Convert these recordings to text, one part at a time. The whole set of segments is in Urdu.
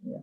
Yeah.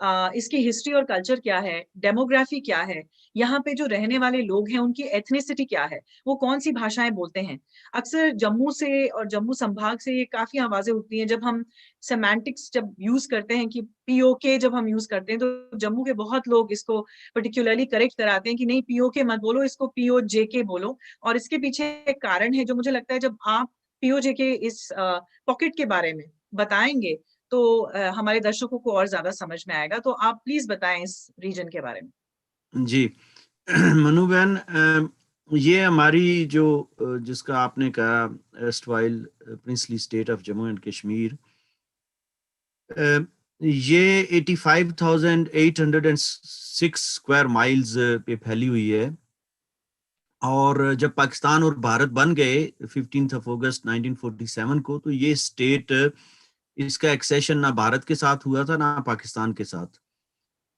اس کی ہسٹری اور کلچر کیا ہے, ڈیموگرافی کیا ہے, یہاں پہ جو رہنے والے لوگ ہیں ان کی ایتھنیسٹی کیا ہے, وہ کون سی بھاشائیں بولتے ہیں. اکثر جموں سے اور جموں سمبھاگ سے یہ کافی آوازیں اٹھتی ہیں جب ہم سیمانٹکس جب یوز کرتے ہیں, کہ پی او کے جب ہم یوز کرتے ہیں تو جموں کے بہت لوگ اس کو پرٹیکولرلی کریکٹ کراتے ہیں کہ نہیں پی او کے مت بولو, اس کو پی او جے کے بولو. اور اس کے پیچھے ایک کارن ہے جو مجھے لگتا ہے جب آپ پی او جے کے اس پاکٹ کے بارے میں بتائیں گے تو ہمارے درشکوں کو اور زیادہ سمجھ میں آئے گا. تو آپ پلیز بتائیں اس ریجن کے بارے میں. جی منو بہن, یہ ہماری جو جس کا آپ نے کہا erstwhile princely state of Jammu and Kashmir, یہ 85,806 اسکوائر مائلز پہ پھیلی ہوئی ہے. اور جب پاکستان اور بھارت بن گئے 15 اگست 1947 کو, تو یہ اسٹیٹ, اس کا ایکسیشن نہ بھارت کے ساتھ ہوا تھا نہ پاکستان کے ساتھ.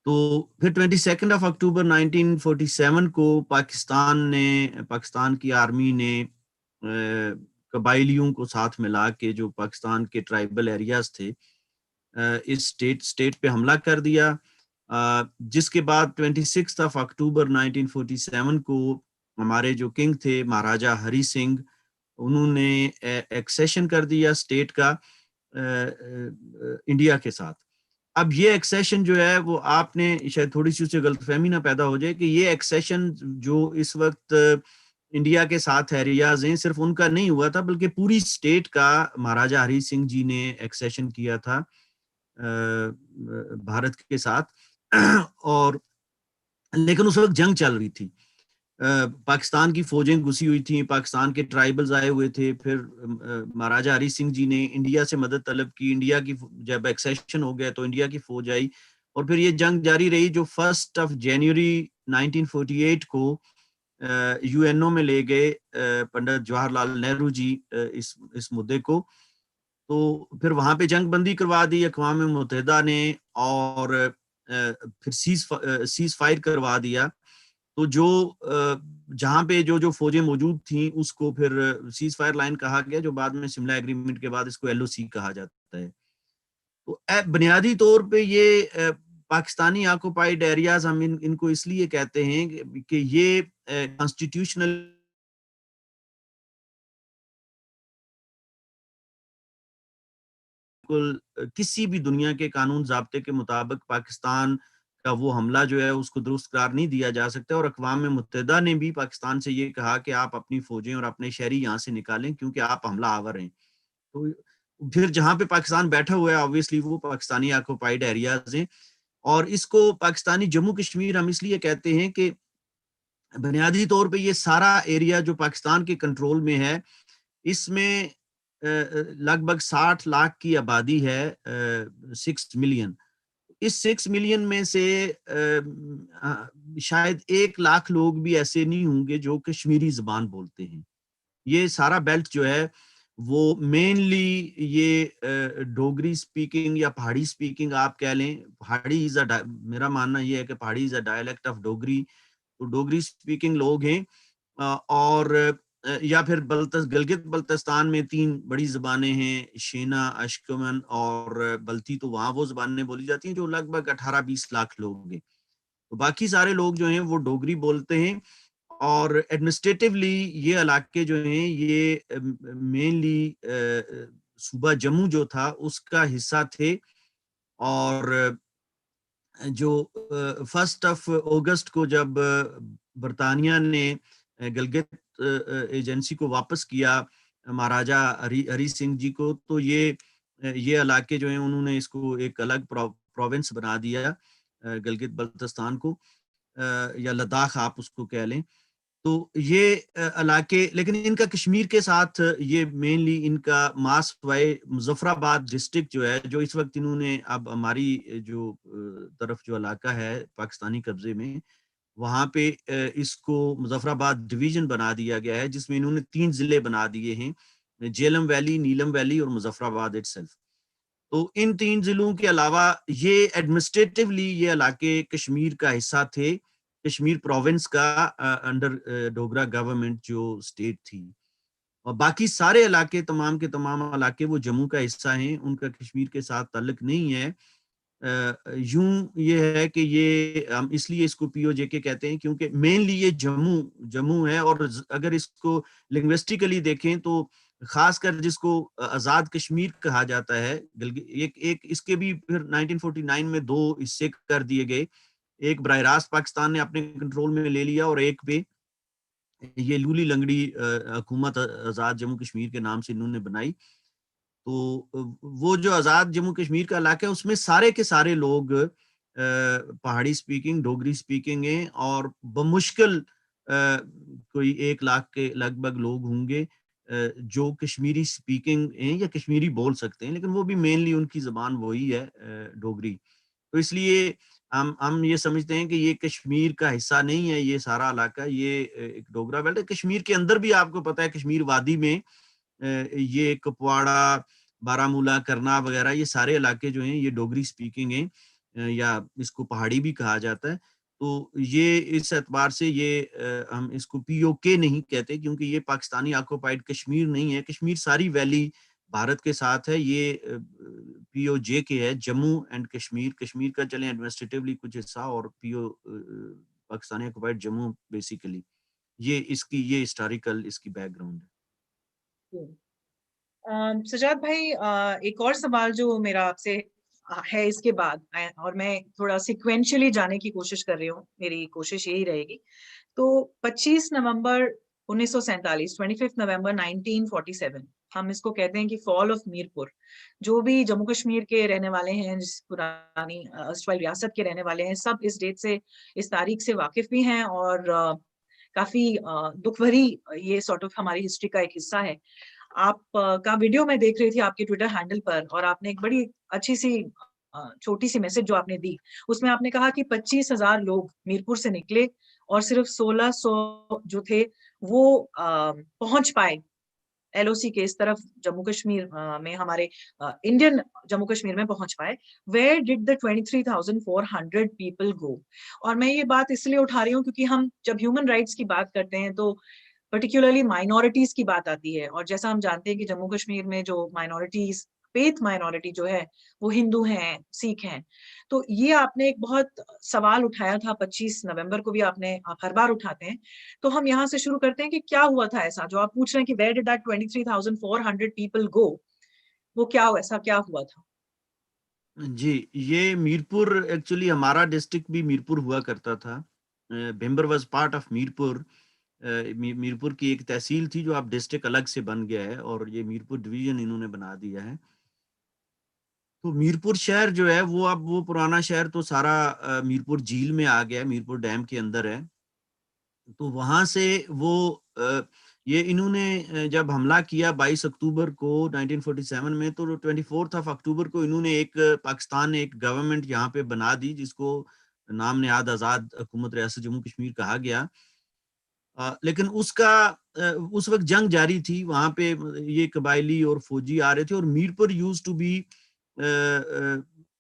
تو پھر 22 اکتوبر 1947 کو پاکستان کی آرمی نے قبائلیوں کو ساتھ ملا کے جو پاکستان کے ٹرائبل ایریاز تھے اس اسٹیٹ پہ حملہ کر دیا, جس کے بعد 26 اکتوبر 1947 کو ہمارے جو کنگ تھے مہاراجہ ہری سنگھ, انہوں نے ایکسیشن کر دیا اسٹیٹ کا انڈیا کے ساتھ. اب یہ ایکسیشن جو ہے وہ آپ نے شاید تھوڑی سی اسے غلط فہمی نہ پیدا ہو جائے کہ یہ ایکسیشن جو اس وقت انڈیا کے ساتھ ایریاز ہیں صرف ان کا نہیں ہوا تھا, بلکہ پوری اسٹیٹ کا مہاراجہ ہری سنگھ جی نے ایکسیشن کیا تھا بھارت کے ساتھ. اور لیکن اس وقت جنگ چل رہی تھی, پاکستان کی فوجیں گھسی ہوئی تھیں, پاکستان کے ٹرائبلز آئے ہوئے تھے. پھر مہاراجہ ہری سنگھ جی نے انڈیا سے مدد طلب کی, انڈیا کی جب ایکسیشن ہو گیا تو انڈیا کی فوج آئی, اور پھر یہ جنگ جاری رہی جو 1 جنوری 1948 کو یو این او میں لے گئے پنڈت جواہر لال نہرو جی اس مدعے کو. تو پھر وہاں پہ جنگ بندی کروا دی اقوام متحدہ نے, اور پھر سیز فائر کروا دیا. تو جو جہاں پہ جو فوجیں موجود تھیں اس کو پھر سیز فائر لائن کہا گیا, جو بعد میں شملہ ایگریمنٹ کے بعد اس کو LOC کہا جاتا ہے. تو بنیادی طور پہ یہ پاکستانی آکوپائیڈ ایریاز ہم ان کو اس لیے کہتے ہیں کہ یہ کانسٹیٹیوشنل کسی بھی دنیا کے قانون ضابطے کے مطابق پاکستان کا وہ حملہ جو ہے اس کو درست قرار نہیں دیا جا سکتا. اور اقوام متحدہ نے بھی پاکستان سے یہ کہا کہ آپ اپنی فوجیں اور اپنے شہری یہاں سے نکالیں کیونکہ آپ حملہ آور ہیں. تو پھر جہاں پہ پاکستان بیٹھا ہوا ہے obviously وہ پاکستانی آکوپائیڈ ایریاز ہیں. اور اس کو پاکستانی جموں کشمیر ہم اس لیے کہتے ہیں کہ بنیادی طور پہ یہ سارا ایریا جو پاکستان کے کنٹرول میں ہے, اس میں لگ بھگ 60 لاکھ کی آبادی ہے, 6 ملین. اس 6 ملین میں سے شاید 1 لاکھ لوگ بھی ایسے نہیں ہوں گے جو کشمیری زبان بولتے ہیں. یہ سارا بیلٹ جو ہے وہ مینلی یہ ڈوگری سپیکنگ یا پہاڑی سپیکنگ آپ کہہ لیں. پہاڑی میرا ماننا یہ ہے کہ پہاڑی از اے ڈائلیکٹ آف ڈوگری. تو ڈوگری سپیکنگ لوگ ہیں, اور یا پھر گلگت بلتستان میں 3 بڑی زبانیں ہیں, شینا, اشکمن اور بلتی. تو وہاں وہ زبانیں بولی جاتی ہیں جو لگ بھگ 18-20 لاکھ لوگ ہیں. تو باقی سارے لوگ جو ہیں وہ ڈوگری بولتے ہیں. اور ایڈمنسٹریٹیولی یہ علاقے جو ہیں یہ مینلی صوبہ جموں جو تھا اس کا حصہ تھے. اور جو 1 اگست کو جب برطانیہ نے گلگت ایجنسی کو واپس کیا مہاراجہ ہری سنگھ جی کو, تو یہ علاقے جو ہیں انہوں نے اس کو ایک الگ پروونس بنا دیا گلگت بلتستان کو, یا لداخ آپ اس کو کہہ لیں. تو یہ علاقے, لیکن ان کا کشمیر کے ساتھ یہ مینلی ان کا ماس وائے مظفر آباد ڈسٹرکٹ جو ہے, جو اس وقت انہوں نے اب ہماری جو طرف جو علاقہ ہے پاکستانی قبضے میں, وہاں پہ اس کو مظفر آباد ڈویژن بنا دیا گیا ہے, جس میں انہوں نے 3 ضلع بنا دیے ہیں, جیلم ویلی, نیلم ویلی اور مظفر آباد اٹ سیلف. تو ان 3 ضلعوں کے علاوہ یہ ایڈمنسٹریٹیولی یہ علاقے کشمیر کا حصہ تھے, کشمیر پروونس کا انڈر ڈوگرا گورنمنٹ جو اسٹیٹ تھی. اور باقی سارے علاقے تمام کے تمام علاقے وہ جموں کا حصہ ہیں, ان کا کشمیر کے ساتھ تعلق نہیں ہے. یوں یہ ہے کہ یہ ہم اس لیے اس کو پی او جے کے کہتے ہیں کیونکہ مینلی یہ جموں ہے، اور اگر اس کو لنگوسٹیکلی دیکھیں تو خاص کر جس کو آزاد کشمیر کہا جاتا ہے، ایک اس کے بھی پھر 1949 میں 2 حصے کر دیے گئے، ایک براہ راست پاکستان نے اپنے کنٹرول میں لے لیا اور ایک پہ یہ لولی لنگڑی حکومت آزاد جموں کشمیر کے نام سے انہوں نے بنائی. تو وہ جو آزاد جموں کشمیر کا علاقہ ہے اس میں سارے کے سارے لوگ پہاڑی سپیکنگ، ڈوگری سپیکنگ ہیں، اور بمشکل کوئی 1 لاکھ کے لگ بھگ لوگ ہوں گے جو کشمیری سپیکنگ ہیں یا کشمیری بول سکتے ہیں، لیکن وہ بھی مینلی ان کی زبان وہی ہے ڈوگری. تو اس لیے ہم یہ سمجھتے ہیں کہ یہ کشمیر کا حصہ نہیں ہے، یہ سارا علاقہ یہ ایک ڈوگرا بیلٹ ہے. کشمیر کے اندر بھی آپ کو پتہ ہے کشمیر وادی میں یہ کپواڑہ، بارہمولہ، کرنا وغیرہ یہ سارے علاقے جو ہیں یہ ڈوگری سپیکنگ ہیں، یا اس کو پہاڑی بھی کہا جاتا ہے. تو یہ اس اعتبار سے یہ ہم اس کو پی او کے نہیں کہتے کیونکہ یہ پاکستانی آکوپائڈ کشمیر نہیں ہے. کشمیر ساری ویلی بھارت کے ساتھ ہے. یہ پی او جے کے ہے، جموں اینڈ کشمیر. کشمیر کا چلیں ایڈمنسٹریٹولی کچھ حصہ، اور پی او پاکستانی آکوپائڈ جموں بیسیکلی. یہ اس کی یہ ہسٹوریکل اس کی بیک گراؤنڈ ہے. سجاد بھائی، ایک اور سوال جو میرا آپ سے ہے اس کے بعد، اور میں تھوڑا سیکوینشلی جانے کی کوشش کر رہی ہوں، میری کوشش یہی رہے گی. تو 25 نومبر 1947، 25 نومبر 1947، ہم اس کو کہتے ہیں کہ فال آف میرپور. جو بھی جموں کشمیر کے رہنے والے ہیں، جس پرانی اسٹوائل ریاست کے رہنے والے ہیں، سب اس ڈیٹ سے، اس تاریخ سے واقف بھی ہیں، اور کافی دکھ بھری یہ سارٹ آف ہماری ہسٹری کا ایک حصہ ہے. آپ کا ویڈیو میں دیکھ رہی تھی آپ کے ٹویٹر ہینڈل پر، اور آپ نے ایک بڑی اچھی سی چھوٹی سی میسج جو آپ نے دی، اس میں آپ نے کہا کہ 25,000 لوگ میرپور سے نکلے اور صرف 1600 جو تھے وہ پہنچ پائے ایل او سی کے اس طرف جموں کشمیر میں، ہمارے انڈین جموں کشمیر میں پہنچ پائے. Where ڈڈ the 23,400 people go? اور میں یہ بات اس لیے اٹھا رہی ہوں کیونکہ ہم جب ہیومن رائٹس کی بات کرتے ہیں تو پرٹیکولرلی مائنورٹیز کی بات آتی ہے، اور جیسا ہم جانتے ہیں کہ جموں کشمیر میں جو مائنورٹیز، فیتھ مائنورٹی جو ہے وہ ہندو ہیں، سکھ ہیں. تو یہ آپ نے ایک بہت سوال اٹھایا تھا 25 نومبر کو بھی، آپ ہر بار اٹھاتے ہیں. تو ہم یہاں سے شروع کرتے ہیں کہ کیا ہوا تھا ایسا جو آپ پوچھ رہے ہیں کہ where did that 23,400 people go؟ وہ کیا ایسا کیا ہوا تھا؟ جی، یہ میرپور ایکچولی ہمارا ڈسٹرکٹ بھی میرپور ہوا کرتا تھا. Bhimber was part of Mirpur. Mirpur کی ایک تحصیل تھی جو اب ڈسٹرکٹ الگ سے بن گیا ہے، اور یہ میرپور ڈویژن انہوں نے بنا دیا ہے. تو میرپور شہر جو ہے وہ اب وہ پرانا شہر تو سارا میرپور جھیل میں آ گیا ہے، میرپور ڈیم کے اندر ہے. تو وہاں سے وہ یہ انہوں نے جب حملہ کیا 22 اکتوبر کو 1947 میں، تو 24 اکتوبر کو انہوں نے پاکستان نے ایک گورنمنٹ یہاں پہ بنا دی جس کو نام نہاد آزاد حکومت ریاست جموں کشمیر کہا گیا. لیکن اس وقت جنگ جاری تھی وہاں پہ، یہ قبائلی اور فوجی آ رہے تھے، اور Mirpur used to be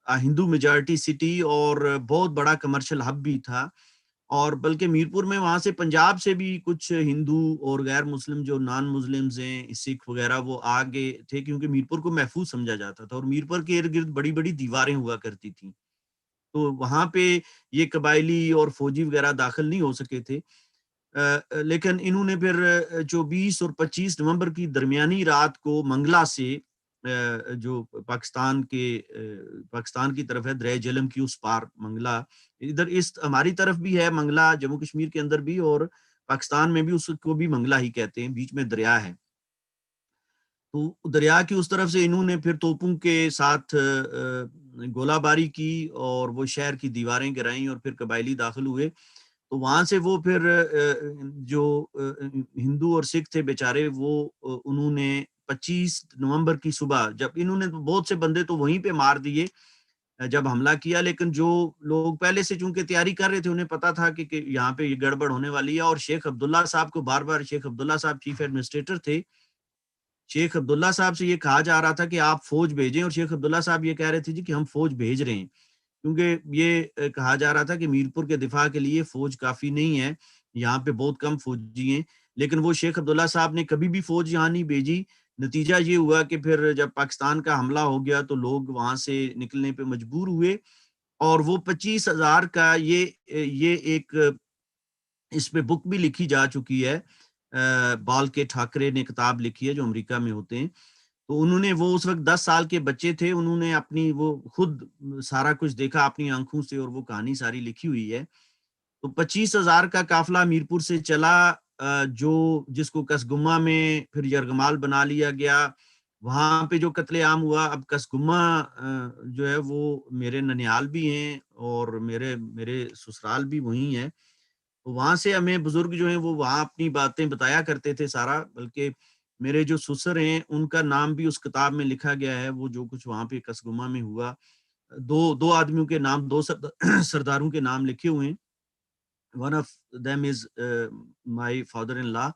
Hindu majority city اور بہت بڑا کمرشل ہب بھی تھا. اور بلکہ میرپور میں وہاں سے پنجاب سے بھی کچھ ہندو اور غیر مسلم جو نان مسلمز ہیں، سکھ وغیرہ، وہ آگے تھے کیونکہ میرپور کو محفوظ سمجھا جاتا تھا، اور میرپور کے ارد گرد بڑی بڑی دیواریں ہوا کرتی تھیں. تو وہاں پہ یہ قبائلی اور فوجی وغیرہ داخل نہیں ہو سکے تھے. لیکن انہوں نے پھر جو 20 اور 25 نومبر کی درمیانی رات کو منگلا سے، جو پاکستان کی طرف ہے، دریا جہلم کی اس پار منگلا، ادھر ہماری طرف بھی ہے منگلا، جموں کشمیر کے اندر بھی، اور پاکستان میں بھی اس کو بھی منگلا ہی کہتے ہیں، بیچ میں دریا ہے. تو دریا کی اس طرف سے انہوں نے پھر توپوں کے ساتھ گولہ باری کی اور وہ شہر کی دیواریں گرائیں، اور پھر قبائلی داخل ہوئے. تو وہاں سے وہ پھر جو ہندو اور سکھ تھے بیچارے، وہ انہوں نے 25 نومبر کی صبح، جب انہوں نے بہت سے بندے تو وہیں پہ مار دیے جب حملہ کیا، لیکن جو لوگ پہلے سے چونکہ تیاری کر رہے تھے انہیں پتا تھا کہ یہاں پہ یہ گڑبڑ ہونے والی ہے. اور شیخ عبداللہ صاحب کو بار بار، شیخ عبداللہ صاحب چیف ایڈمنسٹریٹر تھے، شیخ عبداللہ صاحب سے یہ کہا جا رہا تھا کہ آپ فوج بھیجیں، اور شیخ عبداللہ صاحب یہ کہہ رہے تھے جی کہ ہم فوج بھیج رہے ہیں، کیونکہ یہ کہا جا رہا تھا کہ میرپور کے دفاع کے لیے فوج کافی نہیں ہے، یہاں پہ بہت کم فوجی ہیں. لیکن وہ شیخ عبداللہ صاحب نے کبھی بھی فوج یہاں نہیں بھیجی. نتیجہ یہ ہوا کہ پھر جب پاکستان کا حملہ ہو گیا تو لوگ وہاں سے نکلنے پہ مجبور ہوئے، اور وہ 25,000 کا یہ ایک اس پہ بک بھی لکھی جا چکی ہے، بال کے ٹھاکرے نے کتاب لکھی ہے جو امریکہ میں ہوتے ہیں، تو انہوں نے وہ اس وقت 10 سال کے بچے تھے، انہوں نے اپنی وہ خود سارا کچھ دیکھا اپنی آنکھوں سے، اور وہ کہانی ساری لکھی ہوئی ہے۔ تو 25,000 کا قافلہ میرپور سے چلا، جس کو کسگمہ میں پھر یرغمال بنا لیا گیا، وہاں پہ جو قتل عام ہوا۔ اب کسگمہ جو ہے وہ میرے ننیال بھی ہیں اور میرے سسرال بھی وہیں ہے، تو وہاں سے ہمیں بزرگ جو ہیں وہ وہاں اپنی باتیں بتایا کرتے تھے سارا، بلکہ میرے جو سسر ہیں ان کا نام بھی اس کتاب میں لکھا گیا ہے، وہ جو کچھ وہاں پہ کسگمہ میں ہوا، دو آدمیوں کے نام، دو سرداروں کے نام لکھے ہوئے ہیں۔ One of them is my father in law,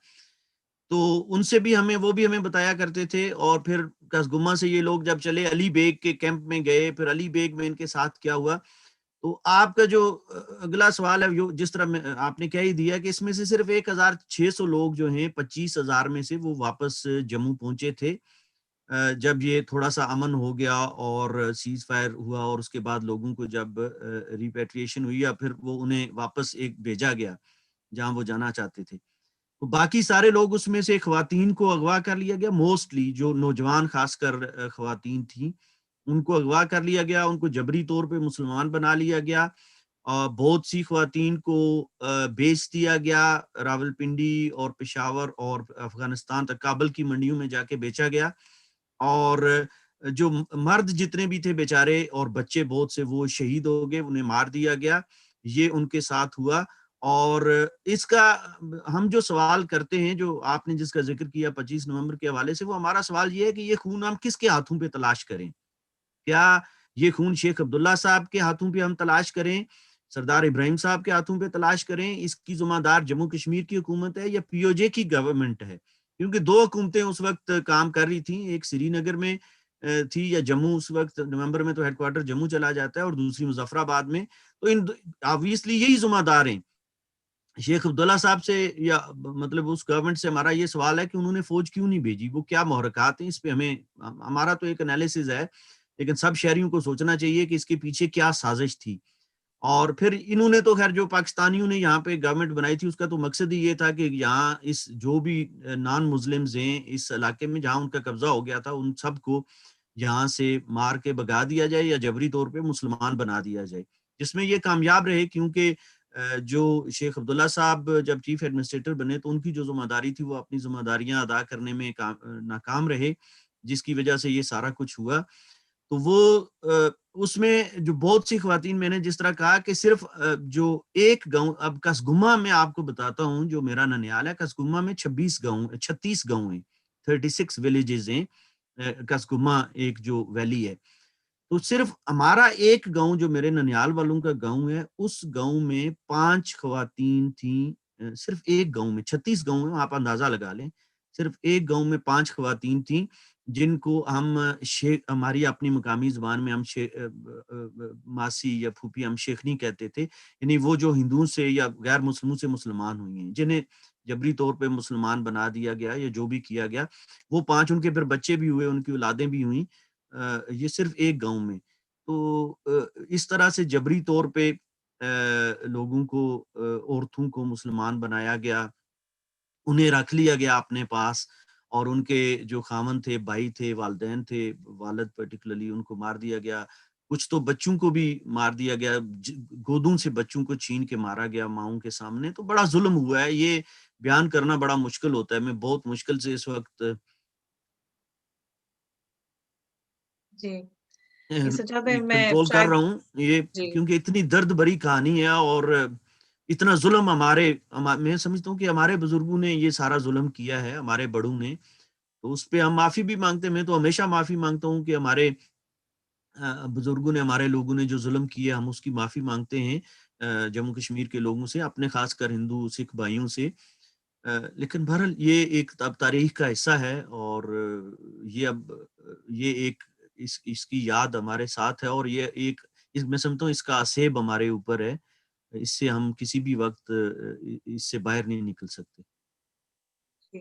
تو ان سے بھی وہ بھی ہمیں بتایا کرتے تھے۔ اور پھر کسگمہ سے یہ لوگ جب چلے علی بیگ کے کیمپ میں گئے، پھر علی بیگ میں ان کے ساتھ کیا ہوا۔ تو آپ کا جو اگلا سوال ہے، جس طرح آپ نے کہہ ہی دیا کہ اس میں سے صرف 1,600 لوگ جو ہیں 25,000 میں سے وہ واپس جموں پہنچے تھے، جب یہ تھوڑا سا امن ہو گیا اور سیز فائر ہوا، اور اس کے بعد لوگوں کو جب ریپیٹریشن ہوئی یا پھر وہ انہیں واپس ایک بھیجا گیا جہاں وہ جانا چاہتے تھے، تو باقی سارے لوگ اس میں سے خواتین کو اغوا کر لیا گیا، موسٹلی جو نوجوان خاص کر خواتین تھیں ان کو اغوا کر لیا گیا، ان کو جبری طور پہ مسلمان بنا لیا گیا، اور بہت سی خواتین کو بیچ دیا گیا، راولپنڈی اور پشاور اور افغانستان تک کابل کی منڈیوں میں جا کے بیچا گیا، اور جو مرد جتنے بھی تھے بیچارے اور بچے بہت سے وہ شہید ہو گئے، انہیں مار دیا گیا، یہ ان کے ساتھ ہوا۔ اور اس کا ہم جو سوال کرتے ہیں، جو آپ نے جس کا ذکر کیا 25 نومبر کے حوالے سے، وہ ہمارا سوال یہ ہے کہ یہ خون ہم کس کے ہاتھوں پہ تلاش کریں؟ کیا یہ خون شیخ عبداللہ صاحب کے ہاتھوں پہ ہم تلاش کریں، سردار ابراہیم صاحب کے ہاتھوں پہ تلاش کریں؟ اس کی ذمہ دار جموں کشمیر کی حکومت ہے یا پی او جے کی گورنمنٹ ہے؟ کیونکہ دو حکومتیں اس وقت کام کر رہی تھیں، ایک سری نگر میں تھی یا جموں، اس وقت نومبر میں تو ہیڈ کوارٹر جموں چلا جاتا ہے، اور دوسری مظفر آباد میں، تو آبویسلی یہی ذمہ دار ہیں۔ شیخ عبداللہ صاحب سے یا مطلب اس گورنمنٹ سے ہمارا یہ سوال ہے کہ انہوں نے فوج کیوں نہیں بھیجی، وہ کیا محرکات ہیں اس پہ ہمارا تو ایک انالیسز ہے، لیکن سب شہریوں کو سوچنا چاہیے کہ اس کے پیچھے کیا سازش تھی۔ اور پھر انہوں نے تو خیر جو پاکستانیوں نے یہاں پہ گورنمنٹ بنائی تھی اس کا تو مقصد ہی یہ تھا کہ یہاں اس جو بھی نان مسلمز ہیں اس علاقے میں جہاں ان کا قبضہ ہو گیا تھا، ان سب کو یہاں سے مار کے بھگا دیا جائے یا جبری طور پہ مسلمان بنا دیا جائے، جس میں یہ کامیاب رہے، کیونکہ جو شیخ عبداللہ صاحب جب چیف ایڈمنسٹریٹر بنے تو ان کی جو ذمہ داری تھی وہ اپنی ذمہ داریاں ادا کرنے میں ناکام رہے، جس کی وجہ سے یہ سارا کچھ ہوا۔ تو وہ اس میں جو بہت سی خواتین، میں نے جس طرح کہا کہ صرف جو ایک گاؤں، اب کسگمہ میں آپ کو بتاتا ہوں جو میرا ننیال ہے، کسگمہ میں 36 گاؤں ہیں، 36 ولیجز ہیں، کسگمہ ایک جو ویلی ہے، تو صرف ہمارا ایک گاؤں جو میرے ننیال والوں کا گاؤں ہے، اس گاؤں میں 5 خواتین تھیں، صرف ایک گاؤں میں، 36 گاؤں ہیں، آپ اندازہ لگا لیں، صرف ایک گاؤں میں 5 خواتین تھیں، جن کو ہم ہماری اپنی مقامی زبان میں ہم ماسی یا پھوپھی ہم شیخنی کہتے تھے، یعنی وہ جو ہندوؤں سے یا غیر مسلموں سے مسلمان ہوئی ہیں، جنہیں جبری طور پہ مسلمان بنا دیا گیا یا جو بھی کیا گیا، وہ 5، ان کے پھر بچے بھی ہوئے، ان کی اولادیں بھی ہوئیں، یہ صرف ایک گاؤں میں۔ تو اس طرح سے جبری طور پہ لوگوں کو، عورتوں کو مسلمان بنایا گیا، انہیں رکھ لیا گیا اپنے پاس، اور ان کے جو خامن تھے، بھائی تھے، والدین تھے، والد پرٹیکولرلی، ان کو مار دیا گیا، کچھ تو بچوں کو بھی مار دیا گیا، گودوں سے بچوں کو چھین کے مارا گیا ماؤں کے سامنے۔ تو بڑا ظلم ہوا ہے، یہ بیان کرنا بڑا مشکل ہوتا ہے، میں بہت مشکل سے اس وقت جی یہ سجاد بھائی، میں کنٹرول کر شاید رہا ہوں یہ، جی کیونکہ اتنی درد بھری کہانی ہے، اور اتنا ظلم میں سمجھتا ہوں کہ ہمارے بزرگوں نے یہ سارا ظلم کیا ہے، ہمارے بڑوں نے، تو اس پہ ہم معافی بھی مانگتے ہیں۔ میں تو ہمیشہ معافی مانگتا ہوں کہ ہمارے بزرگوں نے، ہمارے لوگوں نے جو ظلم کیا، ہم اس کی معافی مانگتے ہیں جموں کشمیر کے لوگوں سے، اپنے خاص کر ہندو سکھ بھائیوں سے۔ لیکن بہرحال یہ ایک اب تاریخ کا حصہ ہے، اور یہ اب یہ ایک اس کی یاد ہمارے ساتھ ہے، اور یہ ایک میں سمجھتا ہوں اس کا عصیب ہمارے اوپر ہے، اس سے ہم کسی بھی وقت اس سے باہر نہیں نکل سکتے۔ جی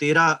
13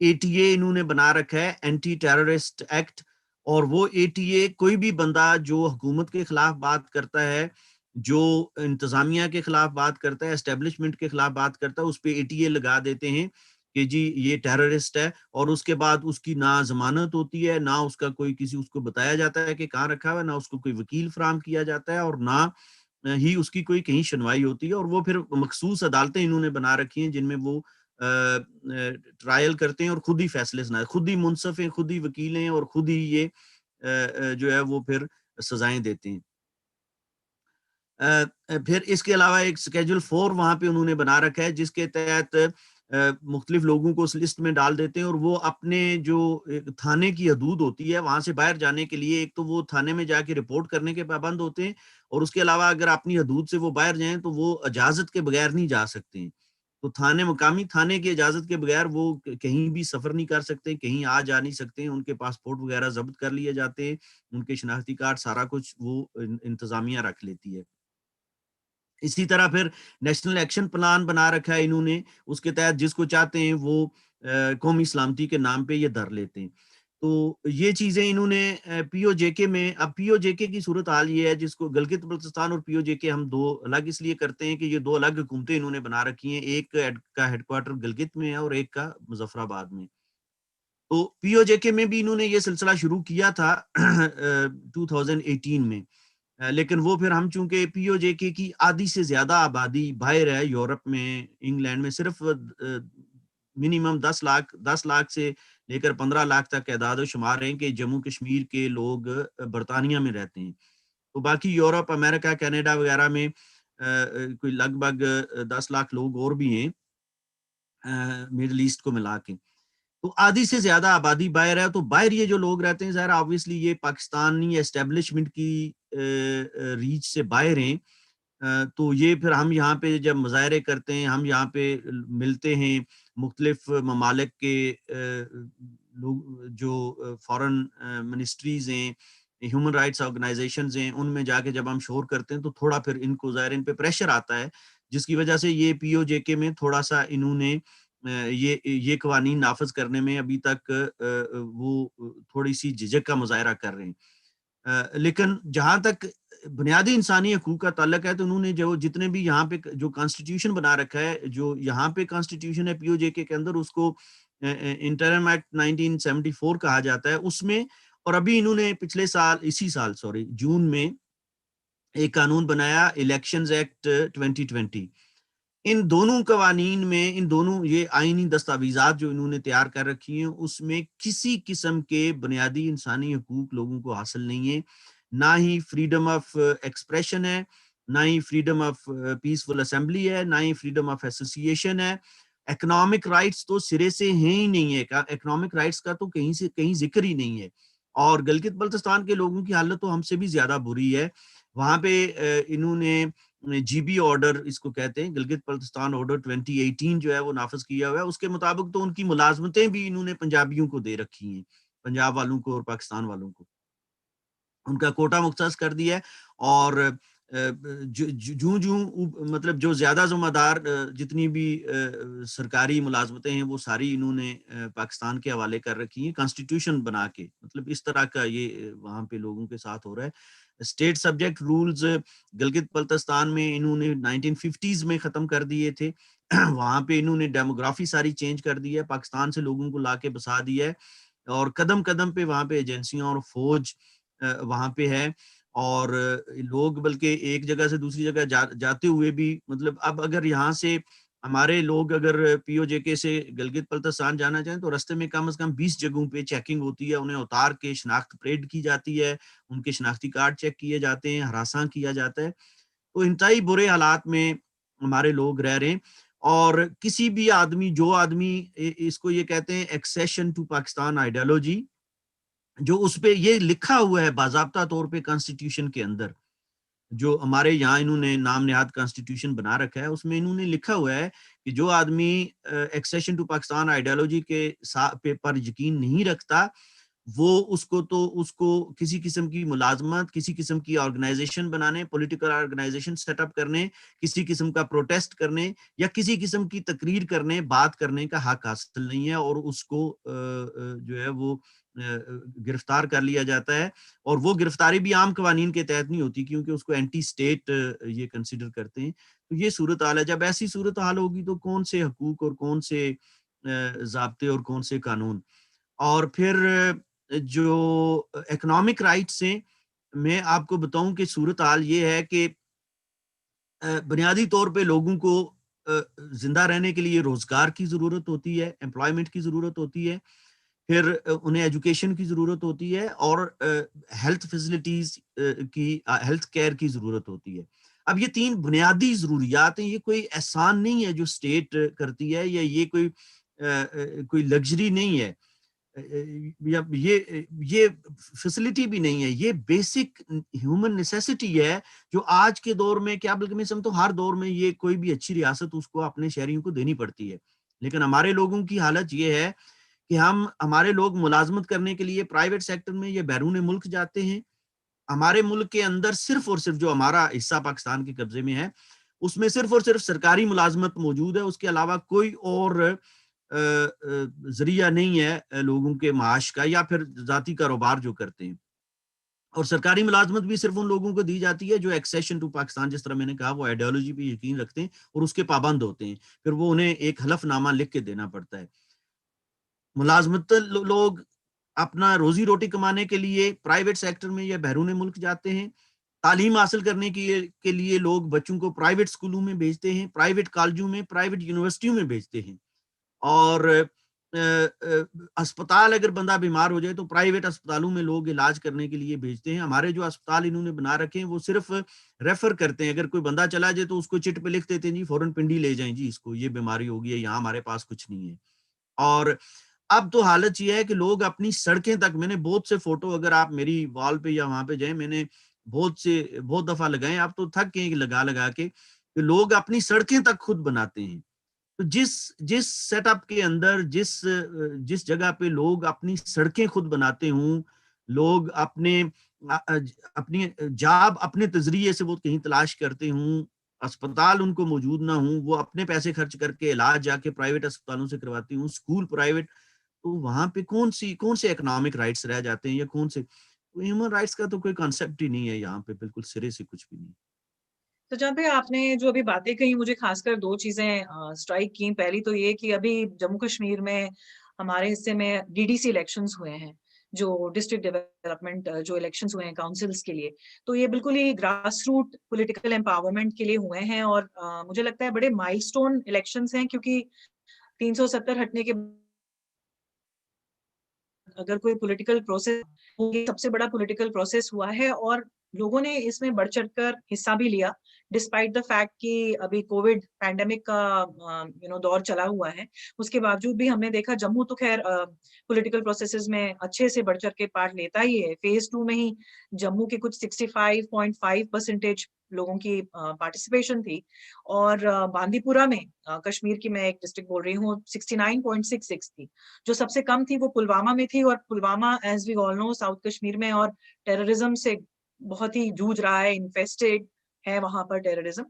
ATA انہوں نے بنا رکھا ہے، اینٹی ٹیررسٹ ایکٹ. اور وہ ATA کوئی بھی بندہ جو حکومت کے خلاف بات کرتا ہے، جو انتظامیہ کے خلاف بات کرتا ہے، اسٹیبلشمنٹ کے خلاف بات کرتا ہے، اس پہ ATA لگا دیتے ہیں کہ جی یہ ٹیررسٹ ہے. اور اس کے بعد اس کی نہ ضمانت ہوتی ہے، نہ اس کا کوئی کسی اس کو بتایا جاتا ہے کہ کہاں رکھا ہوا ہے، نہ اس کو کوئی وکیل فراہم کیا جاتا ہے، اور نہ ہی اس کی کوئی کہیں سنوائی ہوتی ہے. اور وہ پھر مخصوص عدالتیں انہوں نے بنا رکھی ہیں جن میں وہ ٹرائل کرتے ہیں اور خود ہی فیصلے سنائے، خود ہی منصف ہیں، خود ہی وکیل ہیں، اور خود ہی یہ جو ہے وہ پھر سزائیں دیتے ہیں. پھر اس کے علاوہ ایک سکیجول 4 وہاں پہ انہوں نے بنا رکھا ہے، جس کے تحت مختلف لوگوں کو اس لسٹ میں ڈال دیتے ہیں، اور وہ اپنے جو تھانے کی حدود ہوتی ہے وہاں سے باہر جانے کے لیے ایک تو وہ تھانے میں جا کے رپورٹ کرنے کے پابند ہوتے ہیں، اور اس کے علاوہ اگر اپنی حدود سے وہ باہر جائیں تو وہ اجازت کے بغیر نہیں جا سکتے ہیں. تو مقامی تھانے کی اجازت کے بغیر وہ کہیں بھی سفر نہیں کر سکتے، کہیں آ جا نہیں سکتے ہیں. ان کے پاسپورٹ وغیرہ ضبط کر لیے جاتے ہیں، ان کے شناختی کارڈ سارا کچھ وہ انتظامیہ رکھ لیتی ہے. اسی طرح پھر نیشنل ایکشن پلان بنا رکھا ہے انہوں نے، اس کے تحت جس کو چاہتے ہیں وہ قومی سلامتی کے نام پہ یہ دھر لیتے ہیں. تو یہ چیزیں انہوں نے POJK میں. اب POJK کی صورت حال یہ ہے، جس کو گلگت بلتستان اور POJK ہم دو الگ اس لیے کرتے ہیں کہ یہ دو الگ حکومتیں انہوں نے بنا رکھی ہیں، ایک کا ہیڈ کوارٹر گلگت میں ہے اور ایک کا مظفر آباد میں. تو POJK میں بھی انہوں نے یہ سلسلہ شروع کیا تھا 2018 میں، لیکن وہ پھر ہم چونکہ POJK کی آدھی سے زیادہ آبادی باہر ہے، یورپ میں، انگلینڈ میں، صرف منیمم 10 لاکھ سے لے کر 15 لاکھ تک اعداد و شمار ہیں کہ جموں کشمیر کے لوگ برطانیہ میں رہتے ہیں. تو باقی یورپ، امریکہ، کینیڈا وغیرہ میں کوئی لگ بھگ 10 لاکھ لوگ اور بھی ہیں مڈل ایسٹ کو ملا کے. تو آدھی سے زیادہ آبادی باہر ہے. تو باہر یہ جو لوگ رہتے ہیں، ظاہر آبویسلی یہ پاکستانی اسٹیبلشمنٹ کی ریچ سے باہر ہیں. تو یہ پھر ہم یہاں پہ جب مظاہرے کرتے ہیں، ہم یہاں پہ ملتے ہیں مختلف ممالک کے لوگ، جو فارن منسٹریز ہیں، ہیومن رائٹس آرگنائزیشنز ہیں، ان میں جا کے جب ہم شور کرتے ہیں تو تھوڑا پھر ان کو ظاہر ان پہ پریشر آتا ہے، جس کی وجہ سے یہ POJK میں تھوڑا سا انہوں نے یہ قوانین نافذ کرنے میں ابھی تک وہ تھوڑی سی جھجک کا مظاہرہ کر رہے ہیں. لیکن جہاں تک بنیادی انسانی حقوق کا تعلق ہے تو انہوں نے جو جتنے بھی یہاں پہ جو کانسٹیٹیوشن بنا رکھا ہے، جو یہاں پہ کانسٹیٹیوشن ہے POJK کے اندر، اس کو انٹرم ایکٹ 1974 کہا جاتا ہے. اس میں، اور ابھی انہوں نے اسی سال جون میں ایک قانون بنایا، الیکشنز ایکٹ 2020. ان دونوں قوانین میں، ان دونوں یہ آئینی دستاویزات جو انہوں نے تیار کر رکھی ہیں، اس میں کسی قسم کے بنیادی انسانی حقوق لوگوں کو حاصل نہیں ہے. نہ ہی فریڈم آف ایکسپریشن ہے، نہ ہی فریڈم آف پیسفل اسمبلی ہے، نہ ہی فریڈم آف ایسوسیشن ہے. اکنامک رائٹس تو سرے سے ہیں ہی نہیں ہے. اکنامک رائٹس کا تو کہیں سے کہیں ذکر ہی نہیں ہے. اور گلگت بلتستان کے لوگوں کی حالت تو ہم سے بھی زیادہ بری ہے. وہاں پہ انہوں نے GB آرڈر، اس کو کہتے ہیں گلگت بلتستان آرڈر 2018 جو ہے وہ نافذ کیا ہوا ہے. اس کے مطابق تو ان کی ملازمتیں بھی انہوں نے پنجابیوں کو دے رکھی ہیں، پنجاب والوں کو اور پاکستان والوں کو ان کا کوٹا مختص کر دیا ہے. اور مطلب جو زیادہ ذمہ دار جتنی بھی سرکاری ملازمتیں ہیں وہ ساری انہوں نے پاکستان کے حوالے کر رکھی ہیں کانسٹیٹیوشن بنا کے. مطلب اس طرح کا یہ وہاں پہ لوگوں کے ساتھ ہو رہا ہے. State subject rules Gilgit Baltistan میں انہوں نے 1950s میں ختم کر دیے تھے. وہاں پہ انہوں نے ڈیموگرافی ساری چینج کر دی ہے، پاکستان سے لوگوں کو لا کے بسا دیا ہے، اور قدم قدم پہ وہاں پہ ایجنسیاں اور فوج وہاں پہ ہے. اور لوگ بلکہ ایک جگہ سے دوسری جگہ جاتے ہوئے بھی، مطلب اب اگر یہاں سے ہمارے لوگ اگر POJK سے گلگت بلتستان جانا چاہیں تو رستے میں کم از کم 20 جگہوں پہ چیکنگ ہوتی ہے. انہیں اتار کے شناخت پریڈ کی جاتی ہے، ان کے شناختی کارڈ چیک کیے جاتے ہیں، ہراساں کیا جاتا ہے. تو انتہائی برے حالات میں ہمارے لوگ رہ رہے ہیں. اور کسی بھی آدمی، جو آدمی اس کو یہ کہتے ہیں ایکسیشن ٹو پاکستان آئیڈیالوجی، جو اس پہ یہ لکھا ہوا ہے باضابطہ طور پہ کانسٹیٹیوشن کے اندر، جو ہمارے یہاں انہوں نے نام نہاد کانسٹیٹیوشن بنا رکھا ہے، اس میں انہوں نے لکھا ہوا ہے کہ جو آدمی ایکسیشن ٹو پاکستان آئیڈیالوجی کے پر یقین نہیں رکھتا، وہ اس کو کسی قسم کی ملازمت، کسی قسم کی آرگنائزیشن بنانے، پولیٹیکل آرگنائزیشن سیٹ اپ کرنے، کسی قسم کا پروٹیسٹ کرنے یا کسی قسم کی تقریر کرنے، بات کرنے کا حق حاصل نہیں ہے، اور اس کو جو ہے وہ گرفتار کر لیا جاتا ہے، اور وہ گرفتاری بھی عام قوانین کے تحت نہیں ہوتی کیونکہ اس کو اینٹی اسٹیٹ یہ کنسیڈر کرتے ہیں۔ تو یہ صورتحال ہے۔ جب ایسی صورتحال ہوگی تو کون سے حقوق اور کون سے ضابطے اور کون سے قانون؟ اور پھر جو اکنامک رائٹس ہیں، میں آپ کو بتاؤں کہ صورتحال یہ ہے کہ بنیادی طور پہ لوگوں کو زندہ رہنے کے لیے روزگار کی ضرورت ہوتی ہے، امپلائمنٹ کی ضرورت ہوتی ہے، پھر انہیں ایجوکیشن کی ضرورت ہوتی ہے، اور ہیلتھ فیسلٹیز کی، ہیلتھ کیئر کی ضرورت ہوتی ہے۔ اب یہ تین بنیادی ضروریات ہیں، یہ کوئی احسان نہیں ہے جو اسٹیٹ کرتی ہے، یا یہ کوئی لگژری نہیں ہے، یہ فیسلٹی بھی نہیں ہے، یہ بیسک ہیومن نیسیسٹی ہے جو آج کے دور میں، کیا بلکہ میں سمجھتا ہوں ہر دور میں یہ کوئی بھی اچھی ریاست اس کو اپنے شہریوں کو دینی پڑتی ہے۔ لیکن ہمارے لوگوں کی حالت یہ ہے کہ ہمارے لوگ ملازمت کرنے کے لیے پرائیویٹ سیکٹر میں یا بیرون ملک جاتے ہیں۔ ہمارے ملک کے اندر صرف اور صرف جو ہمارا حصہ پاکستان کے قبضے میں ہے، اس میں صرف اور صرف سرکاری ملازمت موجود ہے، اس کے علاوہ کوئی اور ذریعہ نہیں ہے لوگوں کے معاش کا یا پھر ذاتی کاروبار جو کرتے ہیں۔ اور سرکاری ملازمت بھی صرف ان لوگوں کو دی جاتی ہے جو ایکسیشن ٹو پاکستان، جس طرح میں نے کہا، وہ آئیڈیالوجی پہ یقین رکھتے ہیں اور اس کے پابند ہوتے ہیں، پھر وہ انہیں ایک حلف نامہ لکھ کے دینا پڑتا ہے۔ ملازمت لوگ اپنا روزی روٹی کمانے کے لیے پرائیویٹ سیکٹر میں یا بیرون ملک جاتے ہیں۔ تعلیم حاصل کرنے کے لیے لوگ بچوں کو پرائیویٹ اسکولوں میں بھیجتے ہیں، پرائیویٹ کالجوں میں، پرائیویٹ یونیورسٹیوں میں بھیجتے ہیں، اور اسپتال اگر بندہ بیمار ہو جائے تو پرائیویٹ اسپتالوں میں لوگ علاج کرنے کے لیے بھیجتے ہیں۔ ہمارے جو اسپتال انہوں نے بنا رکھے ہیں وہ صرف ریفر کرتے ہیں، اگر کوئی بندہ چلا جائے تو اس کو چٹ پہ لکھ دیتے ہیں، جی فوراً پنڈی لے جائیں، جی اس کو یہ بیماری ہوگی ہے، یہاں ہمارے پاس کچھ نہیں ہے۔ اور اب تو حالت یہ ہے کہ لوگ اپنی سڑکیں تک، میں نے بہت سے فوٹو، اگر آپ میری وال پہ یا وہاں پہ جائیں، میں نے بہت دفعہ لگائے، آپ تو تھک گئے لگا کے، کہ لوگ اپنی سڑکیں تک خود بناتے ہیں۔ تو جس سیٹ اپ کے اندر، جس جگہ پہ لوگ اپنی سڑکیں خود بناتے ہوں، لوگ اپنی جاب اپنے تذریعے سے وہ کہیں تلاش کرتے ہوں، اسپتال ان کو موجود نہ ہوں، وہ اپنے پیسے خرچ کر کے علاج جا کے پرائیویٹ اسپتالوں سے کرواتی ہوں، اسکول پرائیویٹ، تو وہاں پہ کون سے اکنامک رائٹس رہ جاتے ہیں، یا کون سے ہیومن رائٹس کا تو کوئی کانسیپٹ ہی نہیں ہے یہاں پہ، بالکل سرے سے کچھ بھی نہیں۔ تو جہاں پہ آپ نے جو ابھی باتیں کہی، مجھے خاص کر دو چیزیں اسٹرائک کی۔ پہلی تو یہ کہ ابھی جموں کشمیر میں ہمارے حصے میں ڈی ڈی سی الیکشنز ہوئے ہیں، جو ڈسٹرکٹ ڈیولپمنٹ جو الیکشنز ہوئے ہیں کاؤنسلز کے لیے، تو یہ بالکل ہی گراس روٹ پولیٹیکل امپاورمنٹ کے لیے ہوئے ہیں، اور مجھے لگتا ہے بڑے مائل سٹون الیکشنز ہیں، کیونکہ 370 ہٹنے کے اگر کوئی پولیٹیکل پروسیس، سب سے بڑا پولیٹیکل پروسیس ہوا ہے، اور لوگوں نے اس میں بڑھ چڑھ کر حصہ بھی لیا، ڈسپائٹ دا فیکٹ کہ ابھی کووڈ پینڈیمک کا دور چلا ہوا ہے۔ اس کے باوجود بھی ہم نے دیکھا جموں تو خیر پولیٹیکل پروسیسز میں اچھے سے بڑھ چڑھ کے پارٹ لیتا ہی ہے۔ فیز 2 میں ہی جموں کے کچھ 65.5% لوگوں کی پارٹیسپیشن تھی، اور باندی پورہ میں کشمیر کی میں ایک ڈسٹرکٹ بول رہی ہوں 69.66 تھی۔ جو سب سے کم تھی وہ پلوامہ میں تھی، اور Pulwama as we all know south Kashmir میں، اور ٹیررزم سے بہت ہی جوجھ رہا ہے، انفیسٹڈ ہے وہاں پر ٹیررزم۔